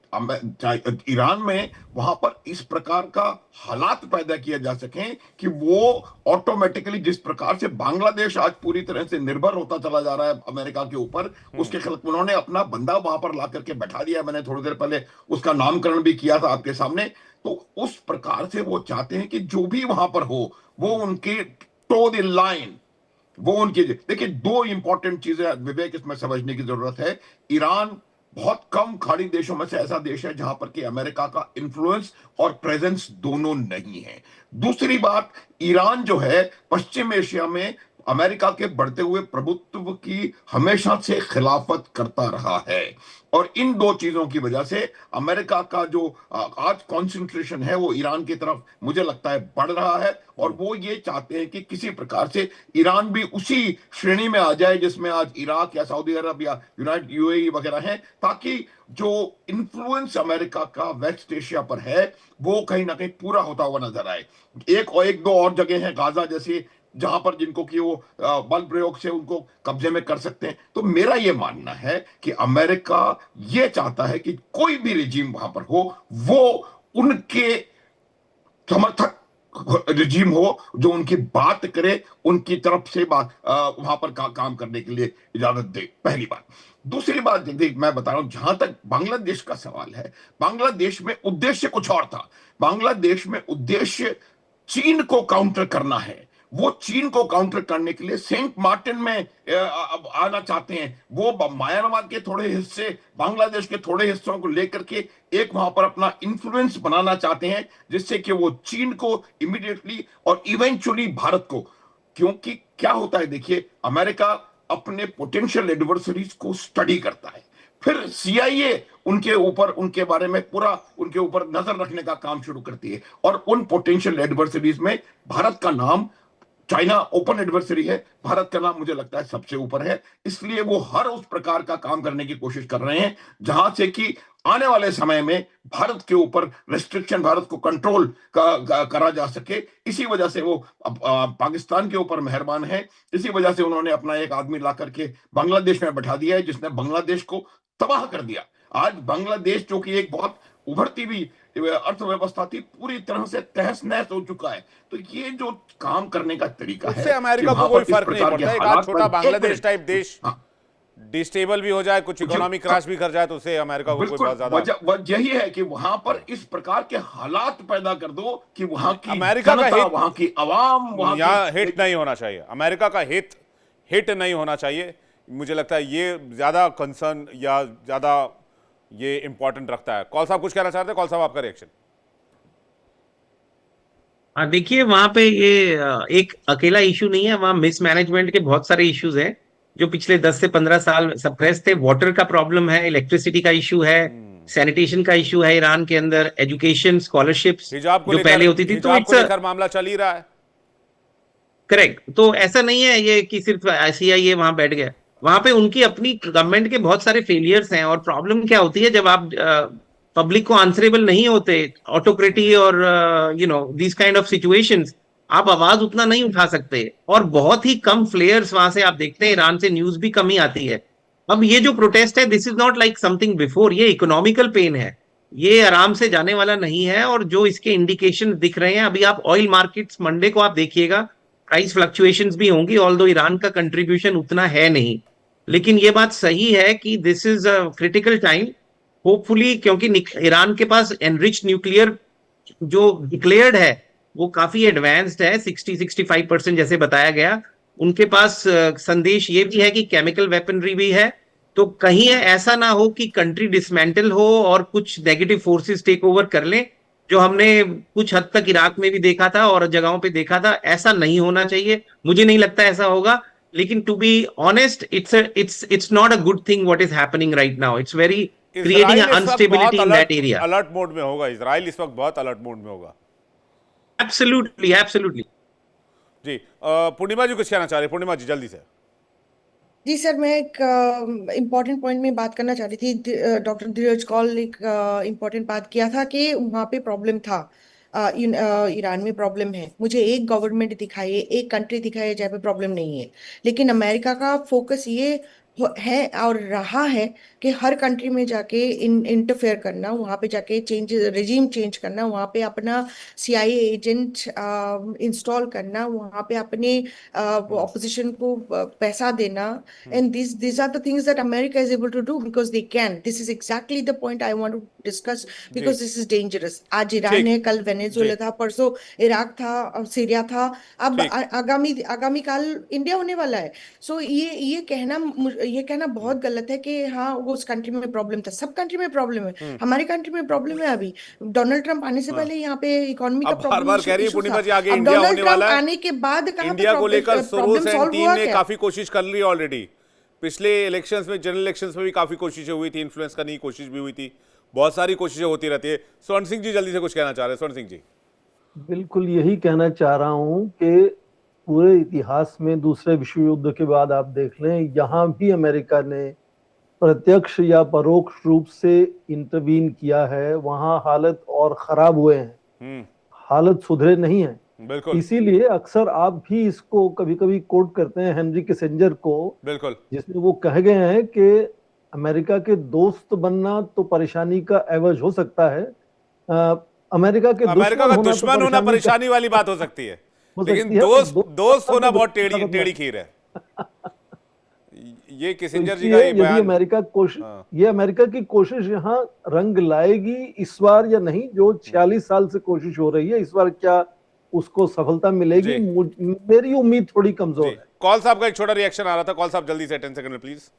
ईरान में वहां पर इस प्रकार का हालात पैदा किया जा सके कि वो ऑटोमेटिकली, जिस प्रकार से बांग्लादेश आज पूरी तरह से निर्भर होता चला जा रहा है अमेरिका के ऊपर, उसके खिलाफ उन्होंने अपना बंदा वहां पर ला करके बैठा दिया। मैंने थोड़ी देर पहले उसका नामकरण भी किया था आपके सामने। तो उस प्रकार से वो चाहते हैं कि जो भी वहां पर हो वो उनकी टो द लाइन, वो उनकी। देखिए, दो इंपॉर्टेंट चीजें विवेक इसमें समझने की जरूरत है। ईरान बहुत कम खाड़ी देशों में से ऐसा देश है जहां पर कि अमेरिका का इन्फ्लुएंस और प्रेजेंस दोनों नहीं है। दूसरी बात, ईरान जो है पश्चिम एशिया में अमेरिका के बढ़ते हुए प्रभुत्व की हमेशा से खिलाफत करता रहा है, और इन दो चीजों की वजह से अमेरिका का जो आज कंसंट्रेशन है वो ईरान की तरफ मुझे लगता है बढ़ रहा है। और वो ये चाहते हैं कि किसी प्रकार से ईरान भी उसी श्रेणी में आ जाए जिसमें आज इराक या सऊदी अरब या यूएई वगैरह है, ताकि जो इन्फ्लुएंस अमेरिका का वेस्ट एशिया पर है वो कहीं ना कहीं पूरा होता हुआ नजर आए। एक दो और जगह है, गाजा जैसी, जहां पर जिनको कि वो बल प्रयोग से उनको कब्जे में कर सकते हैं। तो मेरा ये मानना है कि अमेरिका ये चाहता है कि कोई भी रिजीम वहां पर हो वो उनके समर्थक रिजीम हो, जो उनकी बात करे, उनकी तरफ से वहां पर काम करने के लिए इजाजत दे। पहली बात। दूसरी बात, देख मैं बता रहा हूं, जहां तक बांग्लादेश का सवाल है, बांग्लादेश में उद्देश्य कुछ और था। बांग्लादेश में उद्देश्य चीन को काउंटर करना है। वो चीन को काउंटर करने के लिए सेंट मार्टिन में आना चाहते हैं। वो म्यांमार के थोड़े हिस्से, बांग्लादेश के थोड़े हिस्सों को लेकर के एक वहां पर अपना इन्फ्लुएंस बनाना चाहते हैं, जिससे कि वो चीन को इमीडिएटली और इवेंचुअली भारत को। क्योंकि क्या होता है, देखिए, अमेरिका अपने पोटेंशियल एडवर्सरीज को स्टडी करता है, फिर CIA उनके ऊपर, उनके बारे में पूरा उनके ऊपर नजर रखने का काम शुरू करती है। और उन पोटेंशियल एडवर्सरीज में भारत का नाम, चाइना ओपन एडवर्सरी है, भारत का नाम मुझे लगता है सबसे ऊपर है। इसलिए वो हर उस प्रकार का काम करने की कोशिश कर रहे हैं जहां से कि आने वाले समय में भारत के ऊपर रेस्ट्रिक्शन, भारत को कंट्रोल करा जा सके। इसी वजह से वो पाकिस्तान के ऊपर मेहरबान है। इसी वजह से उन्होंने अपना एक आदमी ला करके बांग्लादेश में बैठा दिया है, जिसने बांग्लादेश को तबाह कर दिया। आज बांग्लादेश, जो कि एक बहुत उभरती हुई अर्थव्यवस्था थी, पूरी तरह से तहस नहस हो चुका है। तो ये जो काम करने का तरीका है, उससे अमेरिका को कोई फर्क नहीं पड़ता। एक आध छोटा बांग्लादेश टाइप देश डिस्टेबल भी हो जाए, कुछ इकोनॉमिक क्रैश भी कर जाए, तो उससे अमेरिका को कोई बहुत ज्यादा। यही है कि वहां पर इस प्रकार के हालात पैदा कर दो कि वहां की अमेरिका का हित, वहां की आवाम, वहां यहाँ हिट नहीं होना चाहिए। अमेरिका का हिट नहीं होना चाहिए। मुझे लगता है ये ज्यादा कंसर्न या ज्यादा ये इंपॉर्टेंट रखता है। कौल साहब कुछ कहना चाहते हैं? कौल साहब, आपका रिएक्शन। देखिए, वहां पे ये एक अकेला इशू नहीं है, वहां मिसमैनेजमेंट के बहुत सारे इश्यूज हैं जो पिछले 10 से 15 साल सप्रेस थे। वाटर का प्रॉब्लम है, इलेक्ट्रिसिटी का इशू है, सैनिटेशन का इशू है ईरान के अंदर, एजुकेशन, स्कॉलरशिप्स जो पहले होती थी। तो लेकर मामला चल ही रहा है। करेक्ट। तो ऐसा नहीं है ये कि सिर्फ CIA वहां बैठ गया, वहां पे उनकी अपनी गवर्नमेंट के बहुत सारे फेलियर्स हैं। और प्रॉब्लम क्या होती है, जब आप पब्लिक को आंसरेबल नहीं होते, ऑटोक्रेटी और दिस काइंड ऑफ सिचुएशंस, आप आवाज उतना नहीं उठा सकते। और बहुत ही कम फ्लेयर्स वहां से आप देखते हैं, ईरान से न्यूज भी कम ही आती है। अब ये जो प्रोटेस्ट है, this is not like something before, ये इकोनॉमिकल पेन है, ये आराम से जाने वाला नहीं है। और जो इसके इंडिकेशन दिख रहे हैं, अभी आप ऑयल मार्केट्स मंडे को आप देखिएगा, प्राइस फ्लक्चुएशंस भी होंगी, ऑल्दो ईरान का कंट्रीब्यूशन उतना है नहीं। लेकिन ये बात सही है कि this is a critical time, hopefully, क्योंकि ईरान के पास एनरिच न्यूक्लियर जो डिक्लेयर्ड है वो काफी एडवांस्ड है, 60-65% जैसे बताया गया। उनके पास संदेश ये भी है कि केमिकल वेपनरी भी है, तो कहीं ऐसा ना हो कि कंट्री डिसमेंटल हो और कुछ नेगेटिव फोर्सेस टेक ओवर कर लें, जो हमने कुछ हद तक इराक में भी देखा था और जगहों पे देखा था। ऐसा नहीं होना चाहिए, मुझे नहीं लगता ऐसा होगा। लेकिन to be honest, it's not a good thing what is happening right now. It's very creating Israel इस वक्त बहुत instability in that area. Alert mode में होगा। इजराइल इस वक्त बहुत अलर्ट मोड में होगा। Absolutely, absolutely. जी पूर्णिमा जी कुछ कहना चाह रहे हैं? पूर्णिमा जी जल्दी से। जी सर, मैं एक इम्पॉर्टेंट पॉइंट में बात करना चाह रही थी। डॉक्टर धीरज कौल एक इम्पॉर्टेंट बात किया था कि वहाँ पे प्रॉब्लम था। ईरान में प्रॉब्लम है। मुझे एक गवर्नमेंट दिखाइए, एक कंट्री दिखाइए जहाँ पे प्रॉब्लम नहीं है। लेकिन अमेरिका का फोकस ये है और रहा है कि हर कंट्री में जाके इंटरफेयर करना, वहाँ पे जाके रिजीम चेंज करना, वहाँ पे अपना CIA एजेंट इंस्टॉल करना, वहाँ पे अपने ऑपोजिशन को पैसा देना। And these are the things that America is able to do because they can. This is exactly the point I want to discuss because this is dangerous. आज Iran ठीक। है, कल वेनेजुएला जी। था, परसों इराक था, अब सीरिया था, अब ठीक। आगामी काल इंडिया होने वाला है। सो ये कहना बहुत गलत है कि हाँ वो उस कंट्री में प्रॉब्लम था। सब कंट्री में प्रॉब्लम है, हमारी कंट्री में प्रॉब्लम है। अभी डोनाल्ड ट्रम्प आने से पहले यहाँ पे इकोनॉमी का अब बार प्रॉब्लम बार कह रही है इशू पूर्णिमा था। जी आगे अब इंडिया डोनाल्ड होने ट्रम्प वाला है। आने के बाद कहाँ पे इंडिया को लेकर problem Soros and solve team हुआ ने क्या? काफी कोशिश कर ली ऑलरेडी। पिछले इलेक्शंस में, जनरल इलेक्शंस में भी काफी कोशिशें हुई थी, इन्फ्लुएंस करने की कोशिश भी हुई थी। बहुत सारी कोशिशें होती रहती है। स्वर्ण सिंह जी जल्दी से कुछ कहना चाह रहे हैं? स्वर्ण सिंह जी। बिल्कुल यही कहना चाह रहा हूं कि पूरे इतिहास में दूसरे विश्व युद्ध के बाद आप देख लें, यहाँ भी अमेरिका ने प्रत्यक्ष या परोक्ष रूप से इंटरवीन किया है। वहां हालत और खराब हुए हैं, हालत सुधरे नहीं है। बिल्कुल इसीलिए अक्सर आप भी इसको कभी कभी कोट करते हैं हेनरी किसिंजर को, बिल्कुल, जिसमें वो कह गए हैं कि अमेरिका के दोस्त बनना तो परेशानी का एवज हो सकता है, अमेरिका के अमेरिका का दुश्मन दुश्मन होना परेशानी वाली बात हो सकती है, लेकिन दोस्त होना बहुत टेढ़ी खीर है। ये किसिंजर जी का ही यदि बयान। अमेरिका कोशिश, ये अमेरिका की कोशिश यहाँ रंग लाएगी इस बार या नहीं, जो 46 साल से कोशिश हो रही है, इस बार क्या उसको सफलता मिलेगी? मेरी उम्मीद थोड़ी कमजोर है। कॉल साहब का एक छोटा रिएक्शन आ रहा था। कॉल साहब जल्दी से 10 सेकंड में प्लीज।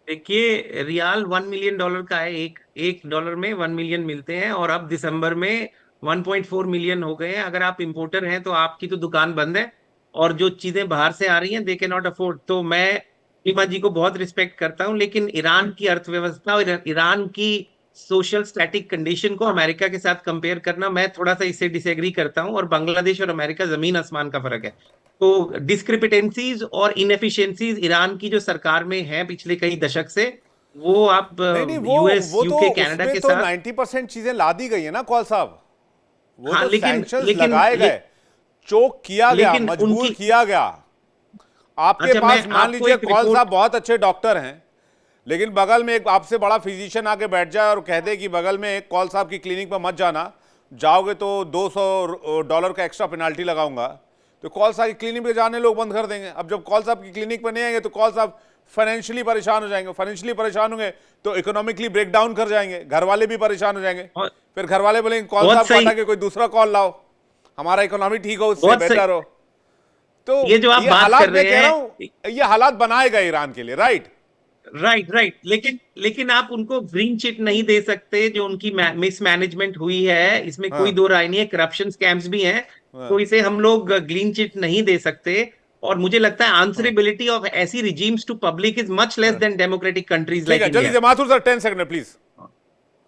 देखिए, रियाल $1 मिलियन का है। एक डॉलर में 1 मिलियन मिलते हैं और अब दिसंबर में 1.4 मिलियन हो गए हैं। अगर आप इंपोर्टर हैं तो आपकी तो दुकान बंद है, और जो चीजें बाहर से आ रही हैं दे के नॉट अफोर्ड। तो मैं रीमा जी को बहुत रिस्पेक्ट करता हूं, लेकिन ईरान की अर्थव्यवस्था और ईरान की सोशल स्टैटिक कंडीशन को अमेरिका के साथ कंपेयर करना, मैं थोड़ा सा इससे डिसएग्री करता हूं। और बांग्लादेश और अमेरिका जमीन आसमान का फर्क है। तो डिस्क्रिपिटेंसीज और इनएफिशिएंसीज ईरान की जो सरकार में है पिछले कई दशक से, वो आप नहीं, यूएस, यूके, कनाडा के तो साथ 90% चीजें ला दी गई है ना कॉल साहब। वो हाँ, तो सैंक्शंस लगाए गए, चोक किया गया, मजबूर किया गया। आपके अच्छा, पास मैं मान आपको लीजिए एक कॉल रिपोर्ट- साहब बहुत अच्छे डॉक्टर हैं, लेकिन बगल में एक आपसे बड़ा फिजिशियन आके बैठ जाए और कह दे कि बगल में एक कॉल साहब की क्लिनिक पर मत जाना, जाओगे तो $200 का एक्स्ट्रा पेनाल्टी लगाऊंगा, तो कॉल साहब की क्लिनिक पे जाने लोग बंद कर देंगे। अब जब कॉल साहब की क्लिनिक पर नहीं आएंगे तो कॉल साहब फाइनेंशियली परेशान हो जाएंगे, फाइनेंशियली परेशान होंगे तो इकोनॉमिकली ब्रेक डाउन कर जाएंगे, घर वाले भी परेशान हो जाएंगे। फिर घर वाले बोलेंगे कॉल साहब को हटा के कोई दूसरा कॉल लाओ, हमारा इकोनॉमी ठीक हो, उससे बेहतर हो। तो ये जो आप बात हालात कर रहे मैं कह रहा हैं, हूं, ये हालात बनाएगा ईरान के लिए। राइट। लेकिन आप उनको ग्रीन चिट नहीं दे सकते। जो उनकी मिसमैनेजमेंट हुई है, इसमें कोई दो राय नहीं है, करप्शन स्कैम्स भी हैं, तो इसे हम लोग ग्रीन चिट नहीं दे सकते। और मुझे लगता है आंसरेबिलिटी ऑफ ऐसी regimes to public is much less than democratic countries like India. जल्दी से माथुर सर 10 सेकंड में प्लीज।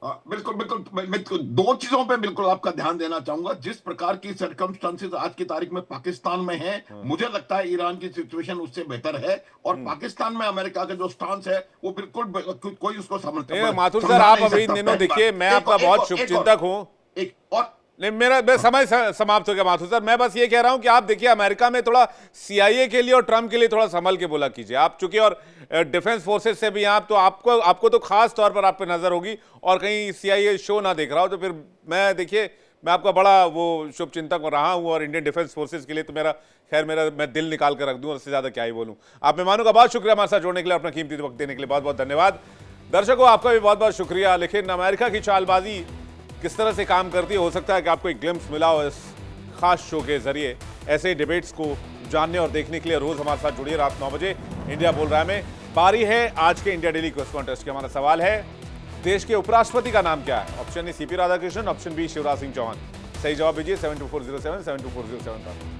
बिल्कुल मैं दो चीजों पे बिल्कुल आपका ध्यान देना चाहूंगा। जिस प्रकार की सर्कमस्टांसेस आज की तारीख में पाकिस्तान में है, मुझे लगता है ईरान की सिचुएशन उससे बेहतर है। और पाकिस्तान में अमेरिका का जो स्टांस है वो बिल्कुल कोई उसको समझता। माथुर सर आप अभी दिनों देखिए, मैं आपका बहुत शुभचिंतक हूं। एक और नहीं, मेरा समय समाप्त हो गया माथुर सर। मैं बस ये कह रहा हूं कि आप देखिए अमेरिका में थोड़ा CIA के लिए और ट्रम्प के लिए थोड़ा संभल के बोला कीजिए आप, चूंकि और डिफेंस फोर्सेस से भी आप, तो आपको तो खास तौर पर आप पे नजर होगी, और कहीं CIA शो ना देख रहा हो तो फिर मैं आपका बड़ा वो शुभचिंतक रहा हूं। और इंडियन डिफेंस फोर्सेस के लिए तो मैं दिल निकाल कर रख दूं, और इससे ज्यादा क्या ही बोलूं। आप मेहमानों का बहुत शुक्रिया हमारे साथ जुड़ने के लिए, अपना कीमती वक्त देने के लिए बहुत बहुत धन्यवाद। दर्शकों आपका भी बहुत बहुत शुक्रिया। लेकिन अमेरिका की चालबाजी किस तरह से काम करती है, हो सकता है कि आपको एक ग्लिम्स मिला हो इस खास शो के जरिए। ऐसे डिबेट्स को जानने और देखने के लिए रोज हमारे साथ जुड़िए रात 9 बजे इंडिया बोल रहा है में। बारी है आज के इंडिया डेली क्विज कॉन्टेस्ट की। हमारा सवाल है, देश के उपराष्ट्रपति का नाम क्या है? Option A CP Radhakrishnan, option B Shivraj Singh Chauhan. सही जवाब दीजिए 72407 72407 पर।